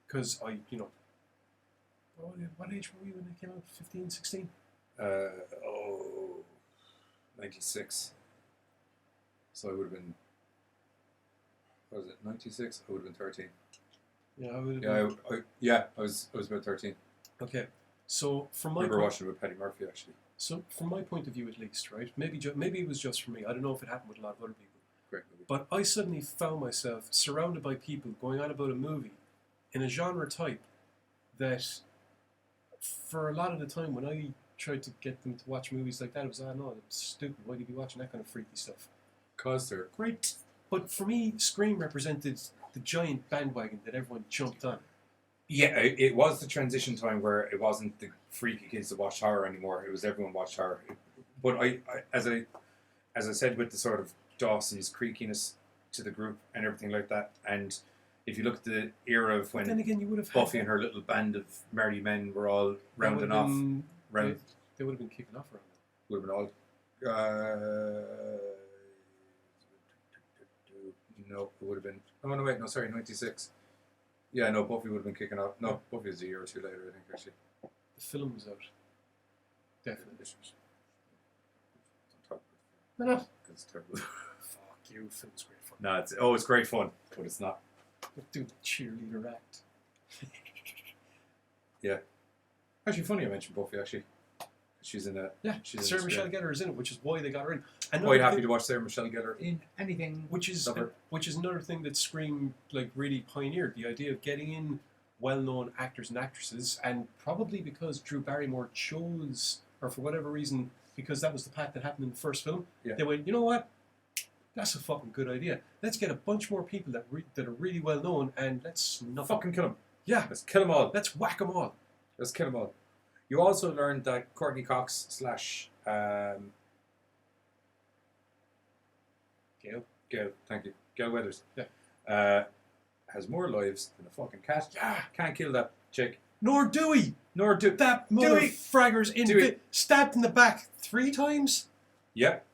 because what age were we when they came out? 15, 16? 96. So I would have been. What was it? 96. I would have been 13. Yeah, I would. I was about 13. Okay, so from I my remember watching it with Paddy Murphy actually. So from my point of view, at least, right? Maybe it was just for me. I don't know if it happened with a lot of other people. Great movie. But I suddenly found myself surrounded by people going on about a movie in a genre type that, for a lot of the time, when I tried to get them to watch movies like that, it was, no, it's stupid. Why do you be watching that kind of freaky stuff? Because they're Great. But for me, Scream represented the giant bandwagon that everyone jumped on. Yeah, it was the transition time where it wasn't the freaky kids that watched horror anymore. It was everyone watched horror. But as I said, with the sort of Dawson's creakiness to the group and everything like that, and if you look at the era of when Then again, you would have Buffy and her little band of merry men were all rounding off, They would have been kicking off around that. would have been all. No, it would have been. Oh no, wait, no, sorry, 96. Yeah, no, Buffy would have been kicking off. No, Buffy was a year or two later, I think, actually. The film was out. Definitely. Don't talk No, no. about it. It's terrible. Fuck you, film's great fun. No, it's great fun, but it's not. Do the cheerleader act. Yeah. Actually, funny I mentioned Buffy, actually. She's in that. Yeah, she's Sarah in this Michelle bit. Gellar is in it, which is why they got her in. Quite happy to watch Sarah Michelle Gellar in anything. Which is Love her. another thing that Scream really pioneered, the idea of getting in well-known actors and actresses, and probably because Drew Barrymore chose, or for whatever reason, because that was the path that happened in the first film, Yeah. they went, you know what? That's a fucking good idea. Let's get a bunch more people that are really well known, and let's snuff Fucking kill them. Yeah, Let's kill them all. let's whack them all. Let's kill them all. You also learned that Courtney Cox / Gail, thank you. Gail Weathers. Yeah. Has more lives than a fucking cat. Yeah. Can't kill that chick. Nor Dewey. Nor do That mother Dewey. fragger's Dewey. stabbed in the back 3 times. Yep.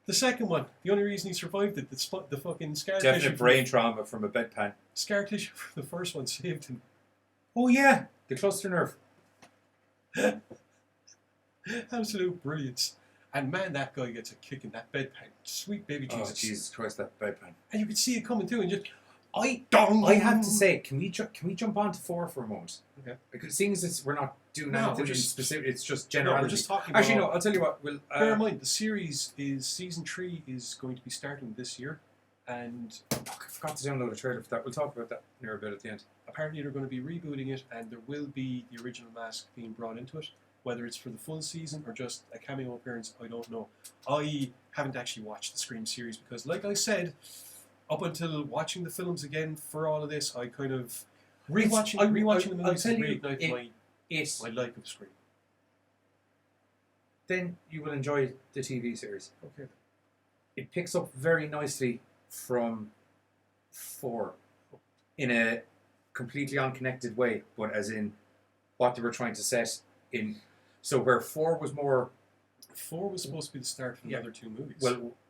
The second one, the only reason he survived it, the fucking scar Definite tissue. brain trauma from a bedpan. Scar tissue from the first one saved him. Oh yeah, the cluster nerve. Absolute brilliance. And man, that guy gets a kick in that bedpan. Sweet baby Jesus. Oh Jesus Christ, that bedpan. And you could see it coming too, and just I have to say, can we jump on to 4 for a moment? Okay. Because seeing as we're not doing No, anything we're just- specific, it's just No, generality. we're just talking. Actually, about, no. I'll tell you what. We'll Bear in mind, the series is season 3 is going to be starting this year, and fuck, I forgot to download a trailer for that. We'll talk about that near a bit at the end. apparently they're going to be rebooting it, and there will be the original mask being brought into it. Whether it's for the full season or just a cameo appearance, I don't know. I haven't actually watched the Scream series because, like I said, up until watching the films again for all of this, I kind of rewatching the I'll movies tell to you, reignite It's my like of Scream. then you will enjoy the TV series. Okay. It picks up very nicely from 4 in a completely unconnected way, but as in what they were trying to set in. So where 4 was more 4 was supposed to be the start for the Yeah. other 2 movies.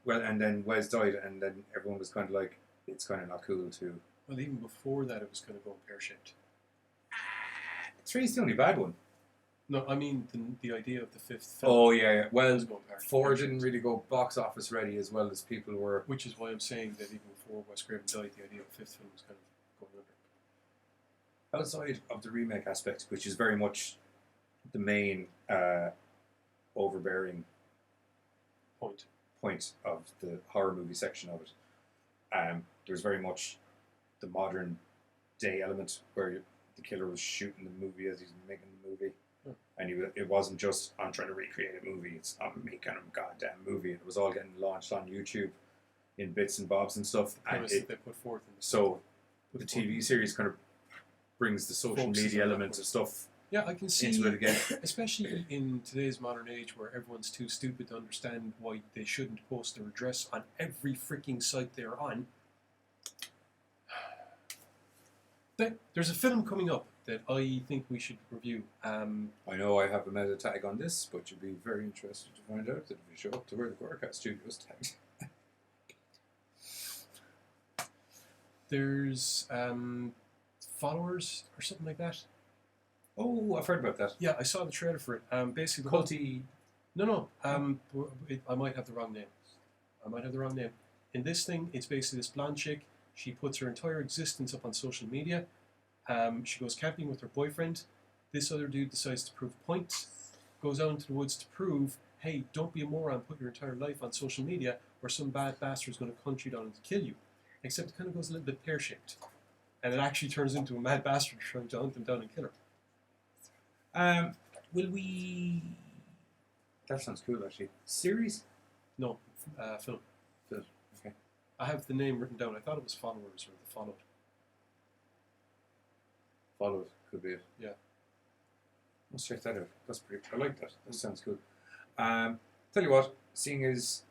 well, and then Wes died, and then everyone was kind of like, it's kind of not cool to. Well, even before that, it was going to go pear-shaped. 3 is the only bad one. No, I mean the idea of the 5th film. Oh yeah. Well, was going pear-shaped. 4 didn't really go box office ready as well as people were. Which is why I'm saying that even before Wes Craven died, the idea of the 5th film was kind of going under. Outside of the remake aspect, which is very much the main overbearing point of the horror movie section of it, there's very much the modern day element where the killer was shooting the movie as he's making the movie. And it wasn't just, I'm trying to recreate a movie, it's I'm making a goddamn movie. It was all getting launched on YouTube in bits and bobs and stuff. And They put forth in so the TV series kind of brings the social media element of stuff I can see into it again. Especially in today's modern age where everyone's too stupid to understand why they shouldn't post their address on every freaking site they're on. There's a film coming up that I think we should review. I know I have a meta tag on this, but you'd be very interested to find out that if you show up to where the Gorecast studio is tagged. There's Followers or something like that. Oh, I've heard about that. Yeah, I saw the trailer for it. Basically, Culty. No. I might have the wrong name. In this thing, it's basically this blonde chick. She puts her entire existence up on social media. She goes camping with her boyfriend. This other dude decides to prove a point. Goes out into the woods to prove, hey, don't be a moron, put your entire life on social media or some bad bastard's going to hunt you down and kill you. Except it kind of goes a little bit pear-shaped. And it actually turns into a mad bastard trying to hunt them down and kill her. Will we... That sounds cool, actually. Series? No, film. Film, okay. I have the name written down. I thought it was Followers or The Followed. Followed could be it. Yeah. Let's check that out. That's pretty... I like that. That sounds cool. Tell you what, seeing as...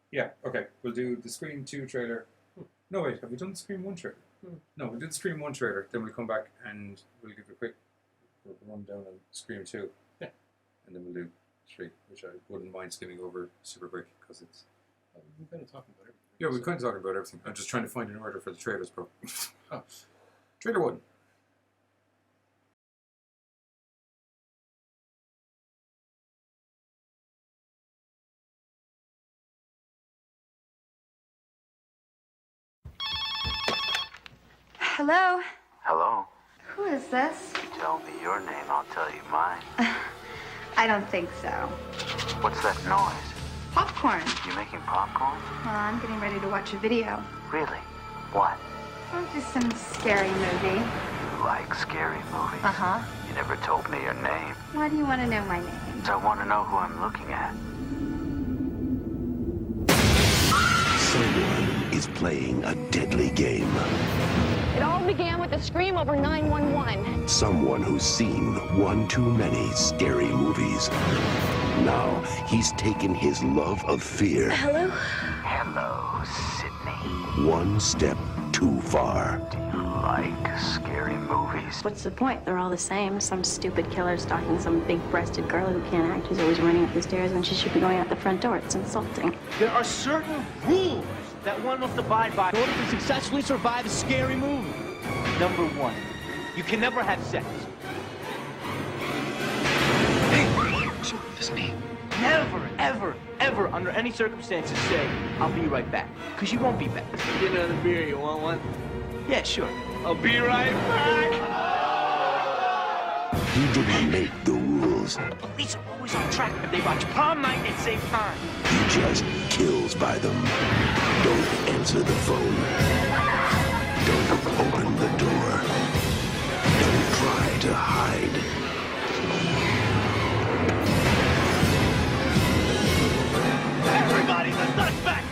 Yeah, okay. We'll do the Scream 2 trailer. No, wait. Have we done the Scream 1 trailer? No, we'll do the Scream 1 trailer. Then we'll come back and we'll give a quick rundown on Scream 2. Yeah. And then we'll do 3, which I wouldn't mind skimming over super quick because it's... We're kind of talking about everything. Yeah, we're kind of talking about everything. I'm just trying to find an order for the trailers, bro. Oh. Trailer 1. Hello? Hello? Who is this? Tell me your name, I'll tell you mine. I don't think so. What's that noise? Popcorn. You making popcorn? Well, I'm getting ready to watch a video. Really? What? Oh, just some scary movie. You like scary movies? Uh-huh. You never told me your name. Why do you want to know my name? I want to know who I'm looking at. Someone is playing a deadly game. It all began with a scream over 911. Someone who's seen one too many scary movies. Now, he's taken his love of fear Hello? Hello, Sydney. one step too far. Do you like scary movies? What's the point? They're all the same. Some stupid killer stalking some big-breasted girl who can't act, who's always running up the stairs when she should be going out the front door. It's insulting. There are certain rules that one must abide by in order to successfully survive a scary movie. Number 1, you can never have sex. Sure, it's me. Never, ever, ever, under any circumstances, say, I'll be right back. Because you won't be back. Get another beer, you want one? Yeah, sure. I'll be right back. He didn't make the rules. The police are always on track if they watch prom night at same time. He just kills by them. Don't answer the phone. Don't open the door. Don't try to hide. Everybody, the suspect!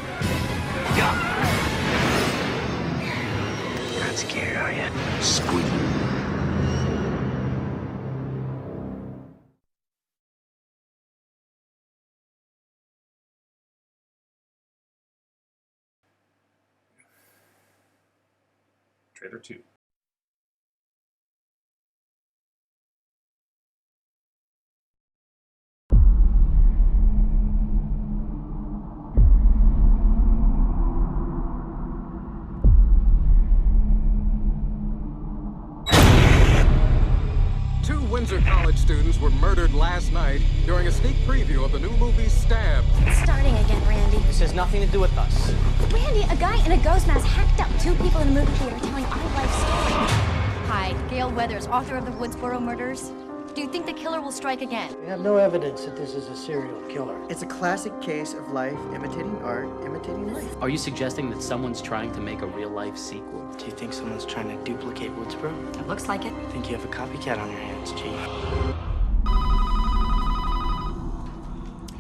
You're not scared, are you? Scream. Trailer 2. Two Windsor College students were murdered last night during a sneak preview of the new movie Stab. It's starting again, Randy. This has nothing to do with us. Randy, a guy in a ghost mask hacked up 2 people in a movie theater telling our life story. Hi, Gail Weathers, author of the Woodsboro Murders. Do you think the killer will strike again? We have no evidence that this is a serial killer. It's a classic case of life imitating art, imitating life. Are you suggesting that someone's trying to make a real-life sequel? Do you think someone's trying to duplicate Woodsboro? It looks like it. I think you have a copycat on your hands, Chief.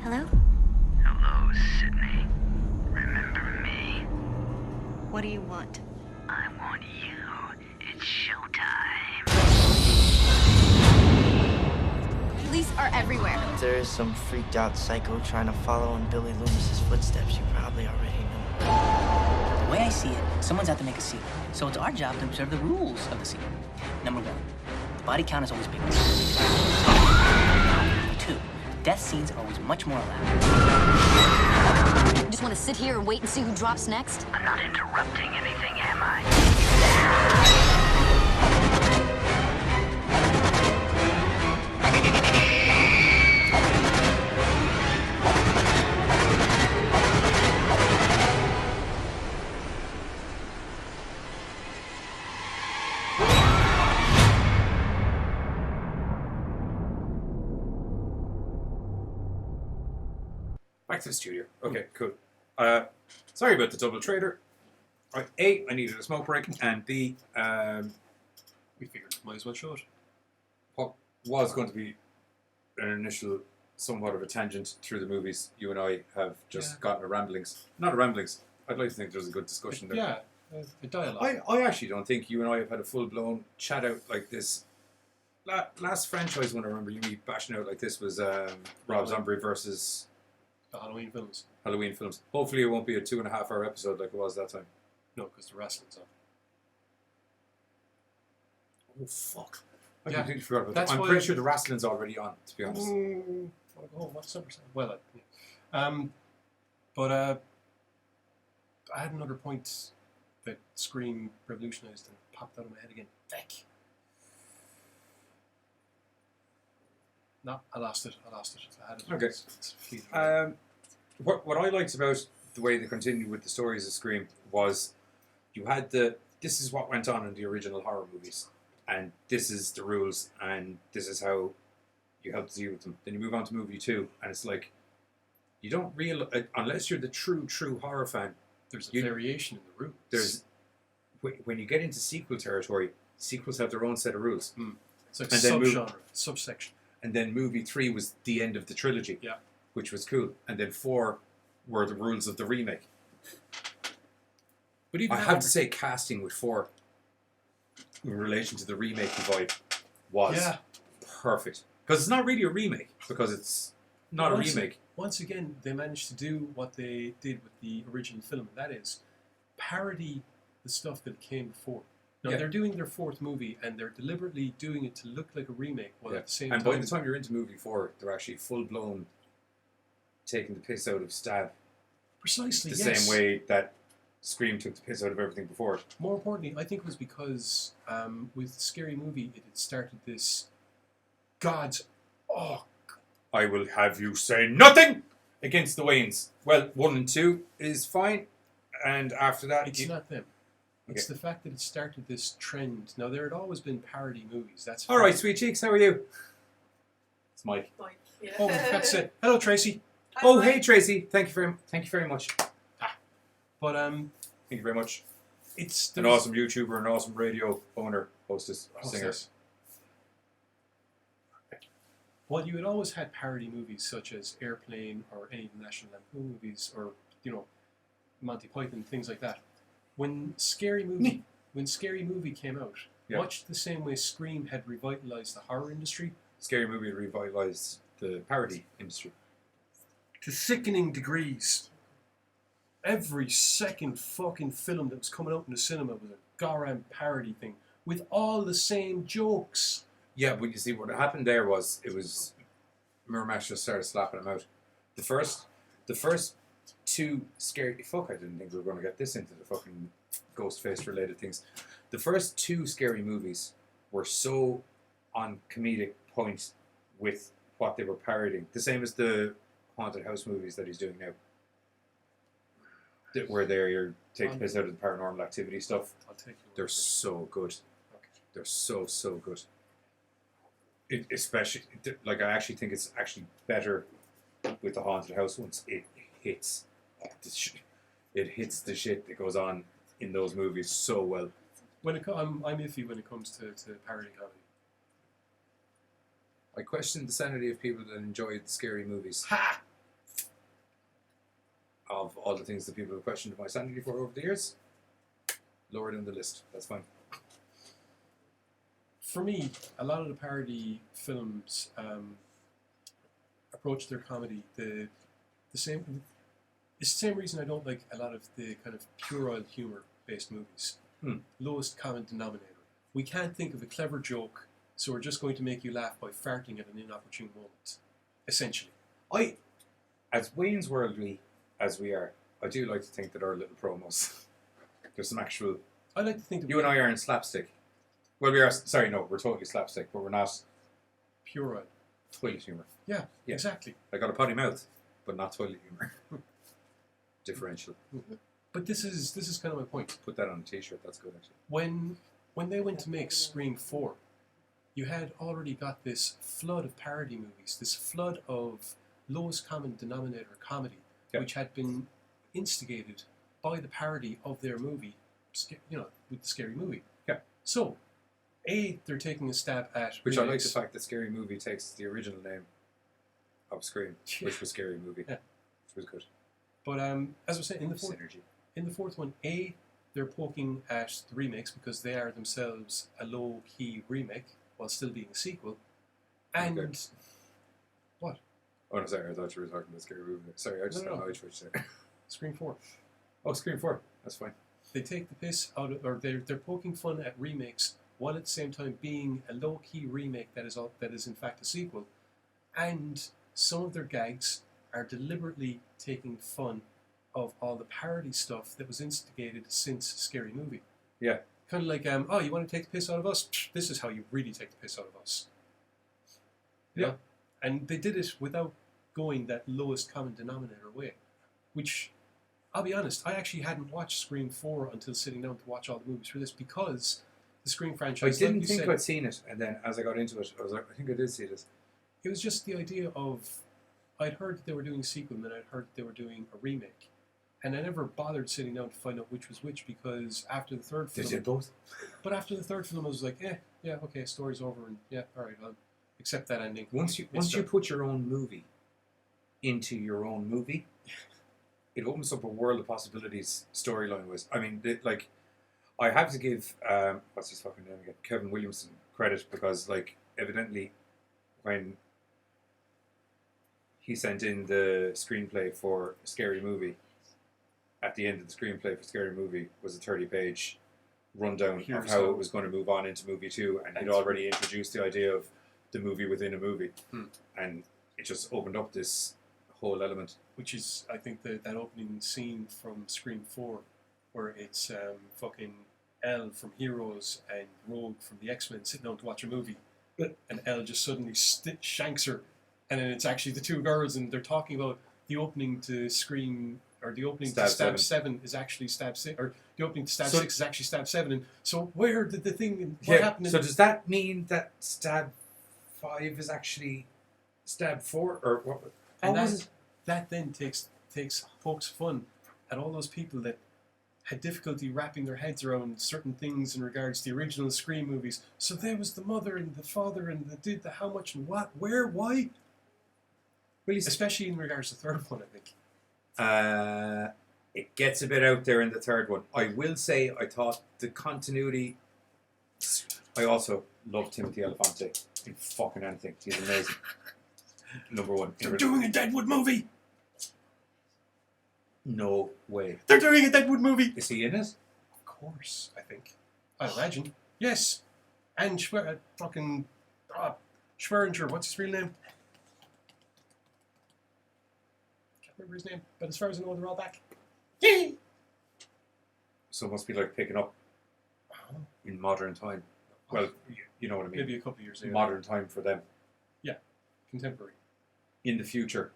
Hello? Hello, Sydney. Remember me? What do you want? I want you. It's showtime. Police are everywhere. If there is some freaked out psycho trying to follow in Billy Loomis's footsteps, you probably already know. The way I see it, someone's out to make a sequel. So it's our job to observe the rules of the sequel. Number 1, the body count is always bigger. Number 2, death scenes are always much more elaborate. You just want to sit here and wait and see who drops next? I'm not interrupting anything, am I? Back to the studio. Okay, cool. Sorry about the double trader. Right, A, I needed a smoke break, and B, we figured might as well show it. What was going to be an initial somewhat of a tangent through the movies, you and I have just gotten a ramblings. Not a ramblings. I'd like to think there's a good discussion there. Yeah, a dialogue. I actually don't think you and I have had a full-blown chat out like this. Last franchise one I remember you me bashing out like this was Rob Zombie versus the Halloween films. Hopefully it won't be a 2.5 hour episode like it was that time. No, because the wrestling's on. Oh, fuck. I Yeah, completely forgot about that's that. I'm why- pretty sure the wrestling's already on, to be honest. Oh, what's SummerSlam? Well, but I had another point that Scream revolutionized and popped out of my head again. Feck. No, I lost it. I had it. Okay. It's fleeting away. What I liked about the way they continued with the stories of Scream was you had this is what went on in the original horror movies, and this is the rules, and this is how you have to deal with them. Then you move on to movie 2, and it's like you don't unless you're the true horror fan. There's a variation in the rules. There's when you get into sequel territory, sequels have their own set of rules. It's like And then subgenre, subsection. And then movie 3 was the end of the trilogy, which was cool. And then 4 were the rules of the remake. But even I have to say, casting with 4 in relation to the remake vibe was perfect. Because it's not really a remake, because it's not a remake. Once again, they managed to do what they did with the original film, and that is parody the stuff that came before. Now, they're doing their 4th movie, and they're deliberately doing it to look like a remake, while at the same time... And by the time you're into movie 4, they're actually full-blown taking the piss out of Stab. Precisely, The yes. same way that Scream took the piss out of everything before it. More importantly, I think it was because with Scary Movie, it had started this I will have you say nothing against the Waynes. Well, 1 and 2 is fine, and after that... It's not them. It's the fact that it started this trend. Now, there had always been parody movies. That's All right, sweet cheeks, how are you? It's Mike. Oh, I forgot to say, hello, Tracy. Oh, hey, Tracy. Thank you very much. But Thank you very much. It's an awesome YouTuber, an awesome radio owner, hostess, singer. Well, you had always had parody movies such as Airplane or any of the National Lampoon movies, or Monty Python, things like that. When Scary Movie came out, much the same way Scream had revitalized the horror industry, Scary Movie had revitalized the parody industry to sickening degrees. Every second fucking film that was coming out in the cinema was a goddamn parody thing with all the same jokes. Yeah, but you see, what happened there was Miramax just started slapping them out. The first 2 scary... Fuck, I didn't think we were going to get this into the fucking Ghostface related things. The first 2 scary movies were so on comedic point with what they were parodying. The same as the haunted house movies that he's doing now. Where you're taking piss out of the paranormal activity stuff. I'll take you. They're so good. They're so good. Especially, like, I actually think it's actually better with the haunted house ones. It hits the shit that goes on in those movies so well. I'm iffy when it comes to parody comedy. I question the sanity of people that enjoy the scary movies. Ha! Of all the things that people have questioned my sanity for over the years, lower it in the list. That's fine. For me, a lot of the parody films approach their comedy the same. It's the same reason I don't like a lot of the kind of puerile humor-based movies. Lowest common denominator. We can't think of a clever joke, so we're just going to make you laugh by farting at an inopportune moment. Essentially. As Wayne's Worldly as we are, I do like to think that our little promos, there's some actual... I like to think that you and I are in slapstick. Well, we are... Sorry, no, we're totally slapstick, but we're not... Puerile. Toilet humour. Yeah, exactly. I got a potty mouth, but not toilet humour. Differential. But this is kind of my point. Put that on a t-shirt, that's good actually. When they went to make Scream 4, you had already got this flood of parody movies, this flood of lowest common denominator comedy, which had been instigated by the parody of their movie, with the Scary Movie. Yeah. So, they're taking a stab at Which I like the fact that Scary Movie takes the original name of Scream, which was Scary Movie. Yeah. Which was good. But as I was saying, in the fourth one, they're poking at the remakes because they are themselves a low-key remake while still being a sequel. And... Okay. What? Oh, no, sorry, I thought you were talking about Scary Movie. Sorry, I just don't know which there. Scream 4. Oh, Scream 4. That's fine. They take the piss out of... Or they're poking fun at remakes while at the same time being a low-key remake that is in fact a sequel. And some of their gags are deliberately taking fun of all the parody stuff that was instigated since Scary Movie. Yeah. Kind of like, you want to take the piss out of us? This is how you really take the piss out of us. Yeah. And they did it without going that lowest common denominator way. Which, I'll be honest, I actually hadn't watched Scream 4 until sitting down to watch all the movies for this because the Scream franchise... I didn't think I'd seen it, and then as I got into it, I was like, I think I did see this. It was just the idea of... I'd heard that they were doing a sequel, and then I'd heard that they were doing a remake. And I never bothered sitting down to find out which was which because after the third film... They did both? But after the third film, I was like, yeah, okay, story's over, and yeah, alright, I'll accept that ending. Once you put your own movie into your own movie, it opens up a world of possibilities storyline-wise. I mean, I have to give, what's his fucking name again? Kevin Williamson credit because, evidently, when he sent in the screenplay for Scary Movie, at the end of the screenplay for Scary Movie was a 30-page rundown of how it was going to move on into movie 2, and he'd already introduced the idea of the movie within a movie, and it just opened up this whole element. Which is, I think, that opening scene from Scream 4, where it's fucking Elle from Heroes and Rogue from the X-Men sitting down to watch a movie, and Elle just suddenly shanks her, and then it's actually the two girls, and they're talking about the opening to Scream... Or the opening to Stab 7 is actually Stab 6, or the opening to Stab 6 is actually Stab 7. And so where did the thing, what happened? So does that mean that Stab 5 is actually Stab 4, or what? And that then pokes fun at all those people that had difficulty wrapping their heads around certain things in regards to the original Scream movies. So there was the mother and the father and the how much and what, where, why? Well, especially in regards to the third one, I think. It gets a bit out there in the third one. I will say I thought the continuity... I also love Timothy Olyphant in fucking anything. He's amazing. Number one. They're doing a Deadwood movie! No way. They're doing a Deadwood movie! Is he in it? Of course, I think. I imagine. Yes. And fucking... Schweringer, what's his real name? Remember his name, but as far as I know, they're all back. Yay! So it must be like picking up in modern time. Well, you know what I mean. Maybe a couple of years later. Modern time for them. Yeah, contemporary. In the future,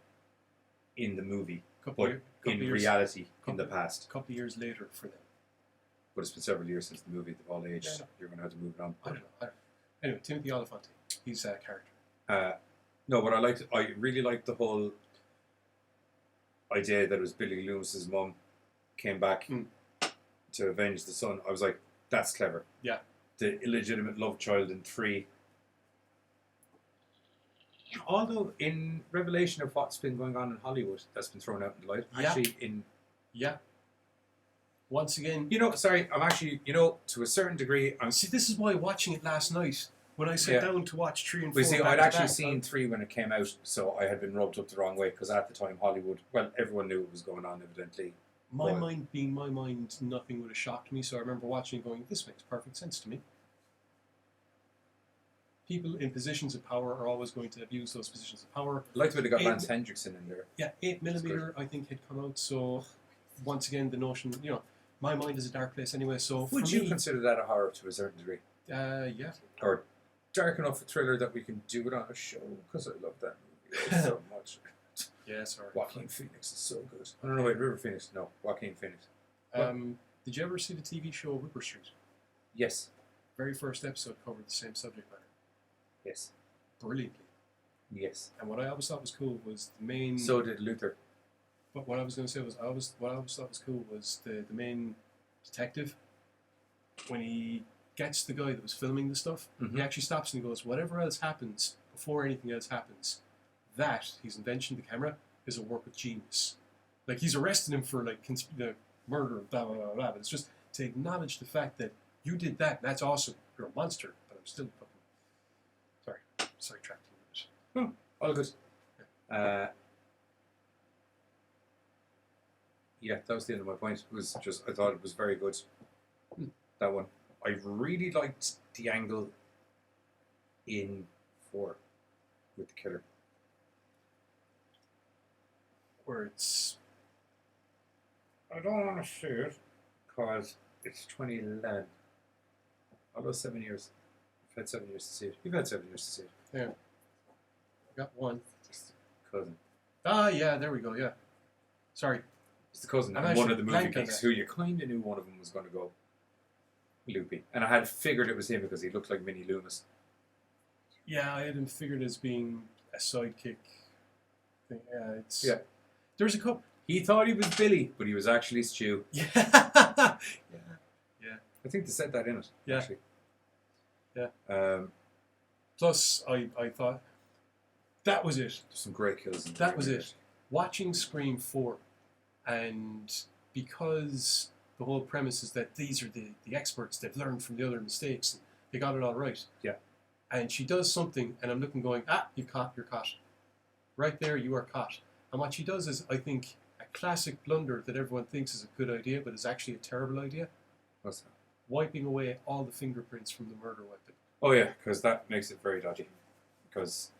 in the movie, but in years, reality, in the past. A couple of years later for them. But it's been several years since the movie. They've all aged. You're going to have to move it on. I don't know. Anyway, Timothy Olyphant. his character. No, but I really liked the whole idea that it was Billy Loomis's mum came back to avenge the son. I was like, that's clever. Yeah. The illegitimate love child in 3. Although in revelation of what's been going on in Hollywood, that's been thrown out in the light. Actually, once again, I'm actually, to a certain degree, see, this is why watching it last night, when I sat down to watch 3 and 4. But see, I'd actually seen 3 when it came out, so I had been rubbed up the wrong way, because at the time Hollywood, well, everyone knew what was going on, evidently. My mind being my mind, nothing would have shocked me, so I remember watching and going, this makes perfect sense to me. People in positions of power are always going to abuse those positions of power. I liked the way they got Lance Hendrickson in there. Yeah, 8mm, I think, had come out, so once again, the notion, my mind is a dark place anyway, so would you consider that a horror to a certain degree? Yeah. Or dark enough a thriller that we can do it on a show, because I love that movie so much. Yeah, sorry. Joaquin Phoenix is so good. I don't know, wait, River Phoenix? No, Joaquin Phoenix. Did you ever see the TV show Whipper Street? Yes. Very first episode covered the same subject matter. Yes. Brilliantly. Yes. And what I always thought was cool was the main... So did Luther. But what I was going to say was, what I always thought was cool was the main detective, when he gets the guy that was filming the stuff, he actually stops and he goes, whatever else happens before anything else happens, that, his invention of the camera, is a work of genius. Like, he's arresting him for, like, murder, blah, blah, blah, blah, but it's just to acknowledge the fact that you did that, and that's awesome. You're a monster, but I'm still fucking... Sorry, sidetracked a little bit. All good. Yeah, that was the end of my point. It was just, I thought it was very good. That one. I really liked the angle in 4 with the killer. Where it's... I don't want to say it, because it's 2011. Although 7 years. I've had 7 years to see it. You've had 7 years to see it. Yeah. I got one. Just cousin. Ah, yeah, there we go, yeah. Sorry. It's the cousin and one of the movie geeks who you kind of knew one of them was going to go loopy. And I had figured it was him because he looked like Minnie Loomis. Yeah, I had him figured as being a sidekick thing. Yeah, it's... Yeah. There's a couple... He thought he was Billy, but he was actually Stu. Yeah. Yeah. I think they said that in it, actually. Yeah. Plus, I thought... That was it. There's some great kills. That was it. Watching Scream 4, and because the whole premise is that these are the experts, they've learned from the other mistakes, and they got it all right. Yeah. And she does something, and I'm looking going, you're caught. Right there, you are caught. And what she does is, I think, a classic blunder that everyone thinks is a good idea, but is actually a terrible idea. What's that? Wiping away all the fingerprints from the murder weapon. Oh yeah, because that makes it very dodgy. Because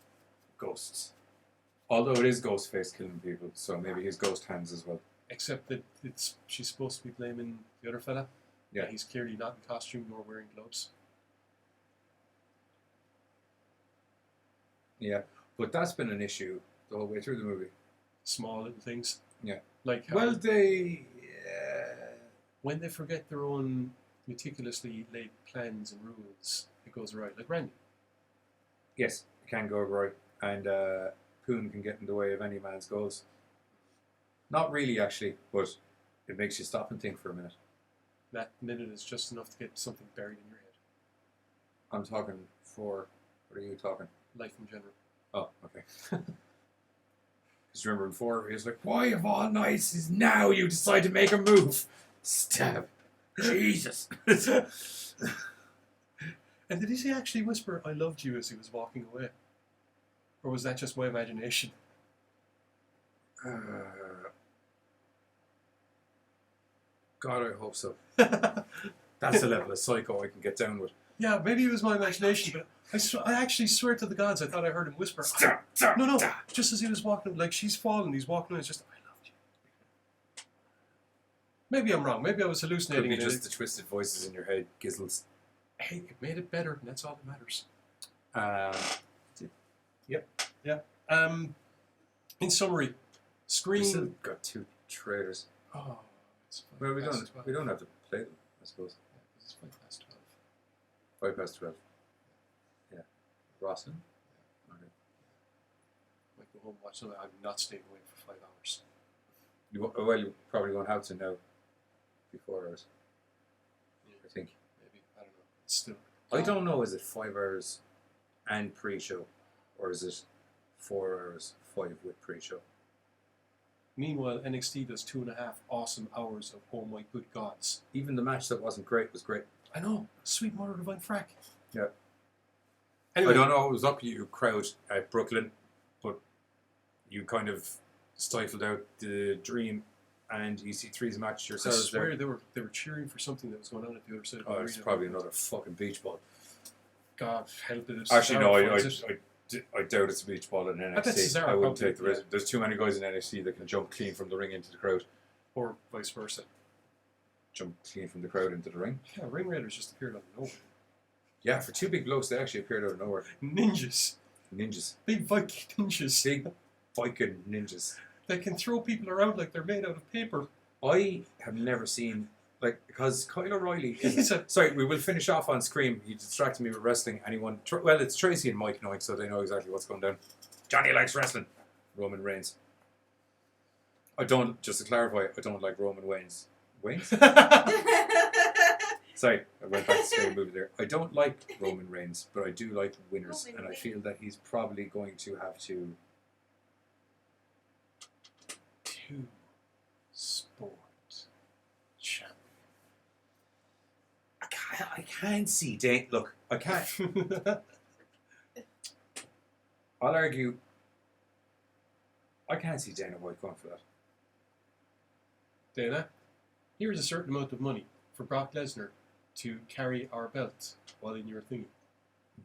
ghosts. Although it is Ghostface killing people, so maybe his ghost hands as well. Except that she's supposed to be blaming the other fella. Yeah. He's clearly not in costume nor wearing gloves. Yeah, but that's been an issue the whole way through the movie. Small little things. Yeah. Like well, when they forget their own meticulously laid plans and rules, it goes right. Like Randy. Yes, it can go right, and Poon can get in the way of any man's goals. Not really, actually, but it makes you stop and think for a minute. That minute is just enough to get something buried in your head. I'm talking for... What are you talking? Life in general. Oh, okay. Because remember before, he was like, why of all nights is now you decide to make a move? Stab. Jesus. And did he actually whisper, I loved you, as he was walking away? Or was that just my imagination? God, I hope so. That's the level of psycho I can get down with. Yeah, maybe it was my imagination, but I actually swear to the gods I thought I heard him whisper. No, just as he was walking, like she's falling, he's walking away, it's just, I loved you. Maybe I'm wrong, maybe I was hallucinating. Could be just the twisted voices in your head, Gizzles. Hey, it made it better, and that's all that matters. Yep. Yeah. In summary, Scream... We still got 2 trailers. Oh, it's well, we don't have to play them, I suppose. Yeah, it's 12:05. 12. Yeah. Rosslyn? Might go home and watch something. I'm not staying awake for 5 hours. You probably won't have to now. Be 4 hours. I think. Maybe. I don't know. It's still. I don't know, is it 5 hours and pre-show? Or is it 4 hours, 5 with pre-show? Meanwhile, NXT does 2.5 awesome hours of oh my good gods. Even the match that wasn't great was great. I know. Sweet Mother Divine Frack. Yeah. Anyway. I don't know, it was up to you, crowd at Brooklyn, but you kind of stifled out the Dream and EC3's match I yourselves swear there. they were cheering for something that was going on at the other side of the Oh, arena. it's probably another fucking beach ball. God help it. Actually, no, Cesaro I doubt it's a beach ball in I bet NXT. Cesaro I wouldn't probably- take the risk. There's too many guys in NXT that can jump clean from the ring into the crowd. Or vice versa. Jump clean from the crowd into the ring. Yeah, Ring Raiders just appeared out of nowhere. Yeah, for 2 big blokes, they actually appeared out of nowhere. Ninjas. Ninjas. Big Viking ninjas. Big Viking ninjas. They can throw people around like they're made out of paper. I have never seen, like, because Kyle O'Reilly He's sorry, we will finish off on Scream. He distracted me with wrestling. Anyone? Well, it's Tracy and Mike knowing, so they know exactly what's going down. Johnny likes wrestling. Roman Reigns. I don't, just to clarify, I don't like Roman Reigns. Waynes? Sorry, I went back to scary movie there. I don't like Roman Reigns, but I do like winners, and I feel that he's probably going to have to. Two sport champion. I can't see Dane. Look, I can't. I'll argue. I can't see Dana White going for that. Dana, here's a certain amount of money for Brock Lesnar to carry our belt while in your thingy.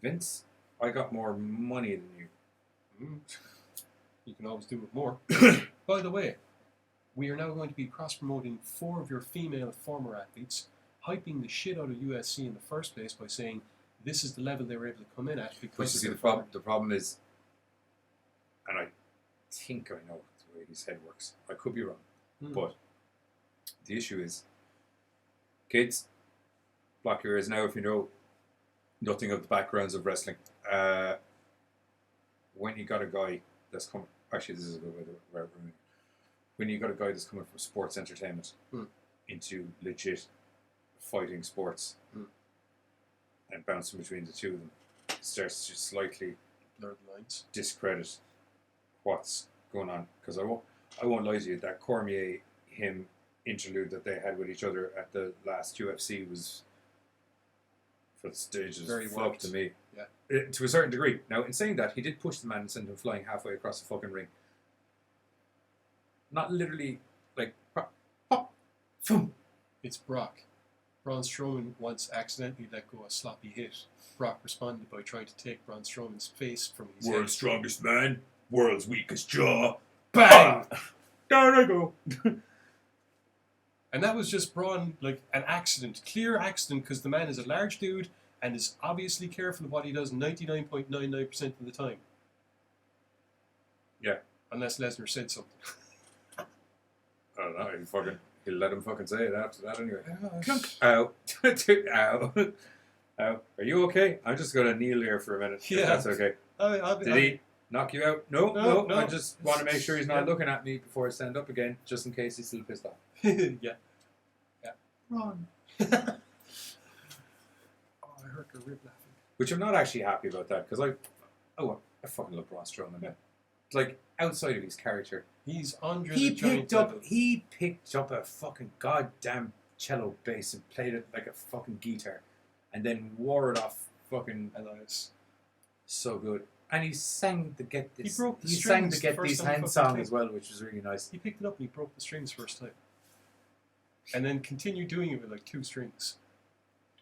Vince, I got more money than you. You can always do it more. By the way, we are now going to be cross-promoting 4 of your female former athletes, hyping the shit out of USC in the first place by saying this is the level they were able to come in at because Which of you see, their the problem is, and I think I know the way his head works. I could be wrong, but the issue is, kids, block your ears now if you know nothing of the backgrounds of wrestling. When you got a guy that's coming, actually this is a good way to when you got a guy that's coming from sports entertainment into legit fighting sports and bouncing between the two of them, starts to slightly blur the lines, discredit what's going on. Because I won't lie to you, that Cormier him interlude that they had with each other at the last UFC was, for the stage, was very fuck to me. Yeah. To a certain degree. Now, in saying that, he did push the man and send him flying halfway across the fucking ring. Not literally, like, pop, pop, boom. It's Brock. Braun Strowman once accidentally let go a sloppy hit. Brock responded by trying to take Braun Strowman's face from his head. World's strongest man, world's weakest jaw. Bang! There I go. And that was just Braun, like an accident, clear accident, because the man is a large dude and is obviously careful of what he does 99.99% of the time. Yeah. Unless Lesnar said something. I don't know, he'll let him fucking say it after that anyway. Clunk. Ow. Ow. Ow. Are you okay? I'm just going to kneel here for a minute. If Yeah. that's okay. Did he knock you out? No. I just want to make sure he's not looking at me before I stand up again, just in case he's still pissed off. Yeah. Ron. Oh, I hurt your rib laughing. Which I'm not actually happy about that, because I fucking love Braun Strowman. Yeah. Like, outside of his character, he's Andre he the Giant picked up a fucking goddamn cello bass and played it like a fucking guitar, and then wore it off fucking Elias. So good. And he sang the Get This. He broke the He sang the strings Get the first These time he Hands fucking song played. as well, which was really nice. He picked it up and he broke the strings first time. And then continued doing it with like 2 strings.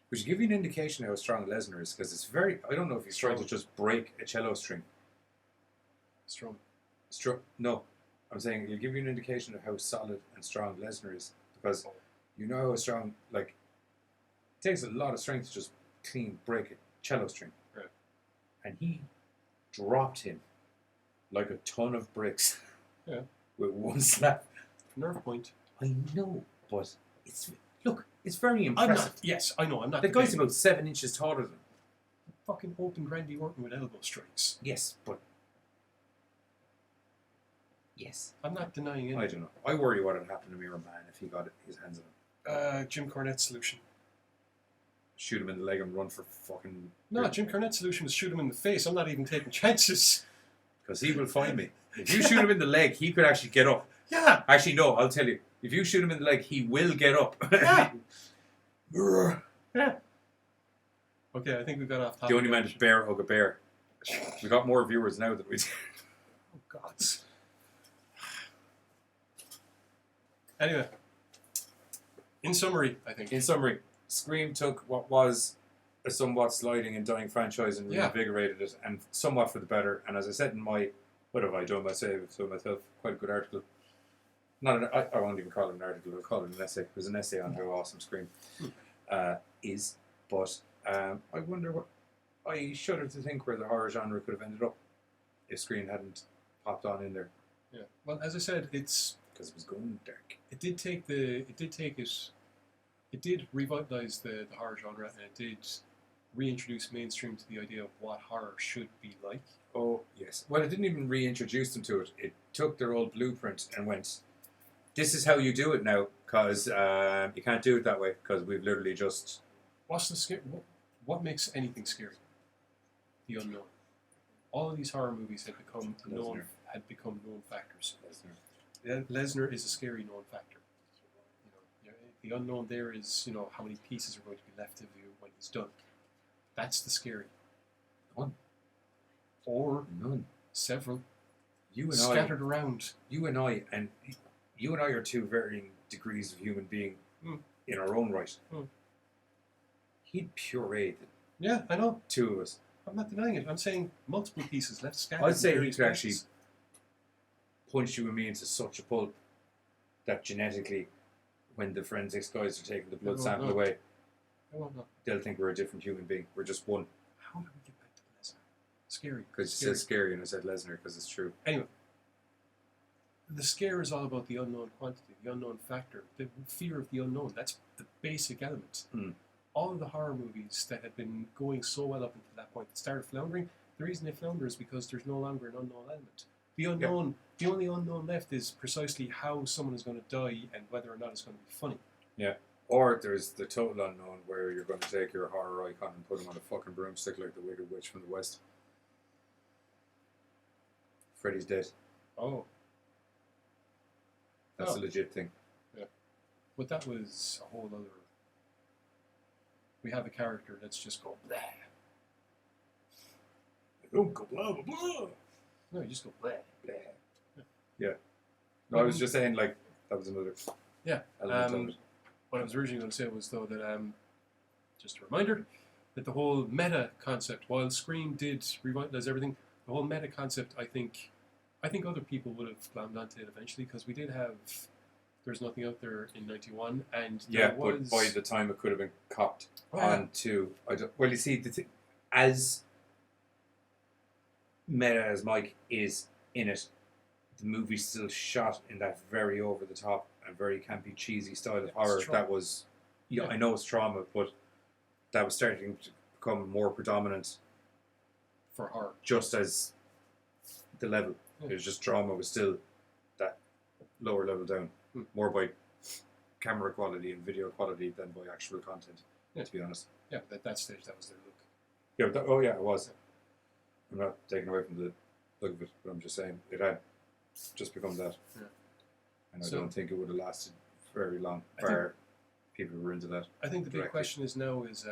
Which give you an indication how strong Lesnar is, because it's very. I don't know if he's trying to just break a cello string. Strong. No, I'm saying it'll give you an indication of how solid and strong Lesnar is, because you know how strong. Like, it takes a lot of strength to just clean break a cello string. Right. And he dropped him like a ton of bricks. Yeah. With one slap. Nerve point. I know, but it's very impressive. Yes, I know. I'm not. The guy's debating. about 7 inches taller than him. fucking opened Randy Orton with elbow strikes. Yes, but... Yes. I'm not denying it. I don't know. I worry what would happen to Mirror Man if he got his hands on him. Jim Cornette's solution. Shoot him in the leg and run for fucking... No, Jim Cornette's solution was shoot him in the face. I'm not even taking chances. Because he will find me. If you shoot him in the leg, he could actually get up. Yeah. Actually, no, I'll tell you. If you shoot him in the leg, he will get up. Yeah. Yeah. Okay, I think we got off topic. The only man to bear hug a bear. We got more viewers now than we did. Oh, gods. Anyway. In summary, I think. In summary, Scream took what was a somewhat sliding and dying franchise and reinvigorated it, and somewhat for the better. And as I said in my, what have I done myself? Quite a good article. I won't even call it an article. I'll call it an essay. It was an essay on how awesome Scream is. But I wonder what I shudder to think where the horror genre could have ended up if Scream hadn't popped on in there. Yeah. Well, as I said, it's because it was going dark. It did revitalize the horror genre, and it did reintroduce mainstream to the idea of what horror should be like. Oh, yes. Well, it didn't even reintroduce them to it. It took their old blueprint and went, this is how you do it now, because you can't do it that way, because we've literally just... What's the scare? What makes anything scary? The unknown. All of these horror movies had become known factors. Lesnar is a scary known factor. The unknown there is, how many pieces are going to be left of you when he's done. That's the scary. None. Or none. Several. You and scattered around. You and I are two varying degrees of human being in our own right. He'd pureed. Yeah, I know. Two of us. I'm not denying it. I'm saying multiple pieces left scattered. I'd say he could actually punch you and me into such a pulp that genetically, when the forensics guys are taking the blood sample away, they'll think we're a different human being. We're just one. How do we get back to Lesnar? Scary. Because you said scary and I said Lesnar because it's true. Anyway, the scare is all about the unknown quantity, the unknown factor, the fear of the unknown. That's the basic element. All of the horror movies that had been going so well up until that point that started floundering, the reason they flounder is because there's no longer an unknown element. The unknown, the only unknown left is precisely how someone is going to die and whether or not it's going to be funny. Yeah. Or there's the total unknown where you're going to take your horror icon and put him on a fucking broomstick like the Wicked Witch from the West. Freddy's dead. Oh. That's a legit thing. Yeah. But that was a whole other... We have a character that's just go blah. Don't go blah, blah, blah. No, you just go blah, blah. Yeah. No, I was just saying, like, that was another element of it. What I was originally going to say was, though, that just a reminder that the whole meta concept, while Scream did revitalize everything, the whole meta concept, I think other people would have glommed onto it eventually, because we did have There's Nothing Out There in 91, and there was... but by the time it could have been copped onto... Well, you see, as meta as Mike is in it, the movie's still shot in that very over-the-top and very campy, cheesy style of horror. That was... I know it's trauma, but that was starting to become more predominant for horror. Just as the level. It was just drama was still that lower level down. More by camera quality and video quality than by actual content, to be honest. Yeah, at that stage, that was their look. Yeah, it was. I'm not taking away from the look of it, but I'm just saying it had just become that. Yeah. And I don't think it would have lasted very long people were into that. I think the big question is now is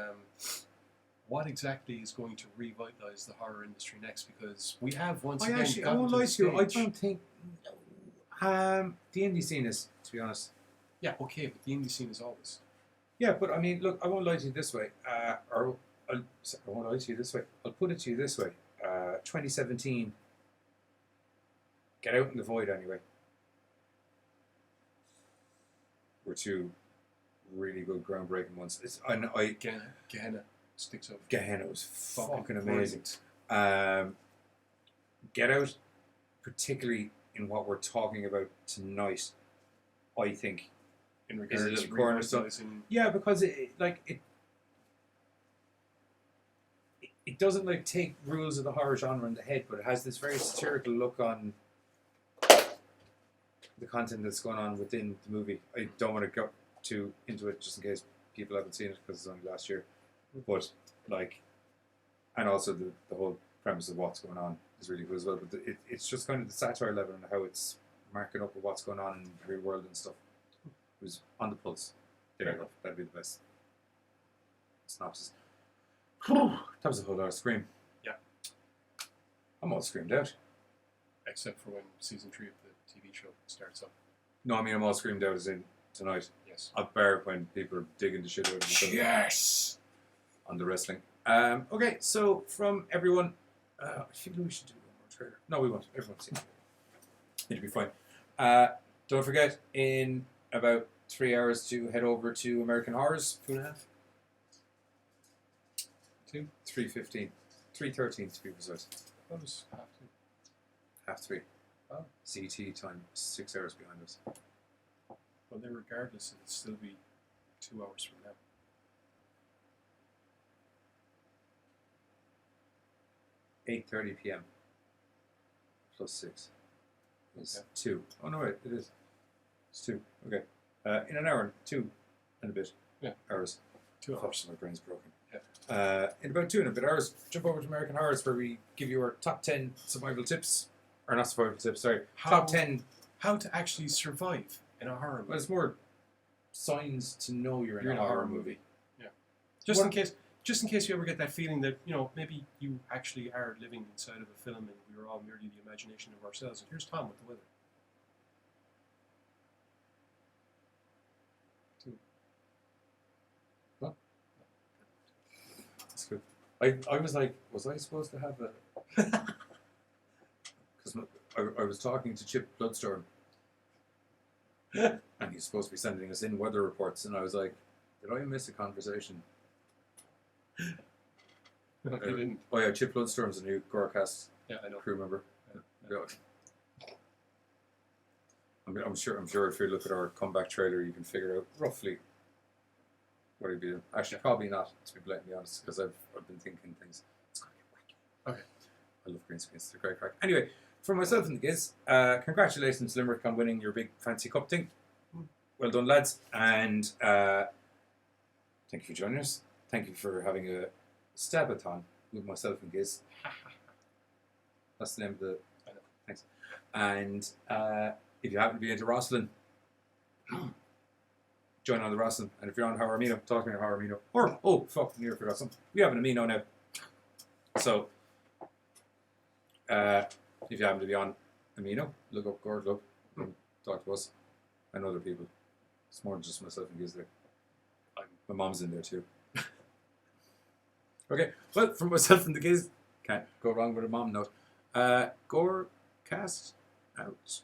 what exactly is going to revitalize the horror industry next? Because we have once again I won't lie to you, I don't think... the indie scene is, to be honest. Yeah, okay, but the indie scene is always. Yeah, but I mean, look, I won't lie to you this way. I won't lie to you this way. I'll put it to you this way. 2017, Get Out in the Void anyway. Were two really good groundbreaking ones. Gehenna sticks out. Gehenna was fucking amazing. Get Out, particularly in what we're talking about tonight, I think in regards is a little cornerstone. Yeah, because it doesn't like take rules of the horror genre in the head, but it has this very satirical look on the content that's going on within the movie. I don't want to go too into it just in case people haven't seen it because it's only last year. But like, and also the whole premise of what's going on is really cool as well. But it's just kind of the satire level and how it's marking up with what's going on in the real world and stuff. It was on the pulse. There you go. That'd be the best synopsis. That was a whole lot of scream. Yeah. I'm all screamed out. Except for when season 3 of the TV show starts up. No, I mean I'm all screamed out as in tonight. Yes. Up there when people are digging the shit out of each other. Yes! On the wrestling. Okay, so from everyone, I think we should do one more trailer. No, we won't. Everyone's seen it. It'll be fine. Don't forget, in about 3 hours to head over to American Horrors. 2.5? 2? 3:15. 3:13 to be precise. That was half 2. 3:30. Oh. CT time, 6 hours behind us. Well, then regardless, it'll still be 2 hours from now. 8:30 p.m. plus 6 is Okay. 2. Oh no, wait, it is. It's 2. Okay. In an hour, 2 and a bit hours. 2 hours. My brain's broken. Yeah. In about 2 and a bit hours, jump over to American Horrors where we give you our top 10 survival tips. Or not survival tips, sorry. Top 10. How to actually survive in a horror movie. Well, it's more signs to know you're in a horror movie. Yeah. Just in case you ever get that feeling that, you know, maybe you actually are living inside of a film and we were all merely the imagination of ourselves. And here's Tom with the weather. 2. What? That's good. I was like, was I supposed to have a... Because I was talking to Chip Bloodstorm. And he's supposed to be sending us in weather reports. And I was like, did I miss a conversation? No, you didn't. Oh yeah, Chip Bloodstorm's a new Gorecast crew member. Yeah. I'm sure if you look at our comeback trailer, you can figure out roughly what he'd be doing. Actually, probably not, to be blatantly honest, because I've been thinking things. It's going to get wacky. Okay. I love green screens. They're great crack. Anyway, for myself and the Giz, congratulations Limerick on winning your big fancy cup thing. Well done, lads. And thank you for joining us. Thank you for having a stabathon with myself and Giz. That's the name of the... Thanks. And if you happen to be into wrestling, join on the wrestling. And if you're on Horror Amino, talk to me on Horror Amino. Or, oh, fuck, I nearly forgot something. We have an Amino now. So, if you happen to be on Amino, look up Gore Club and talk to us and other people. It's more than just myself and Giz there. My mom's in there too. Okay, well, from myself and the Giz, can't go wrong with a mom note. Gorecast out.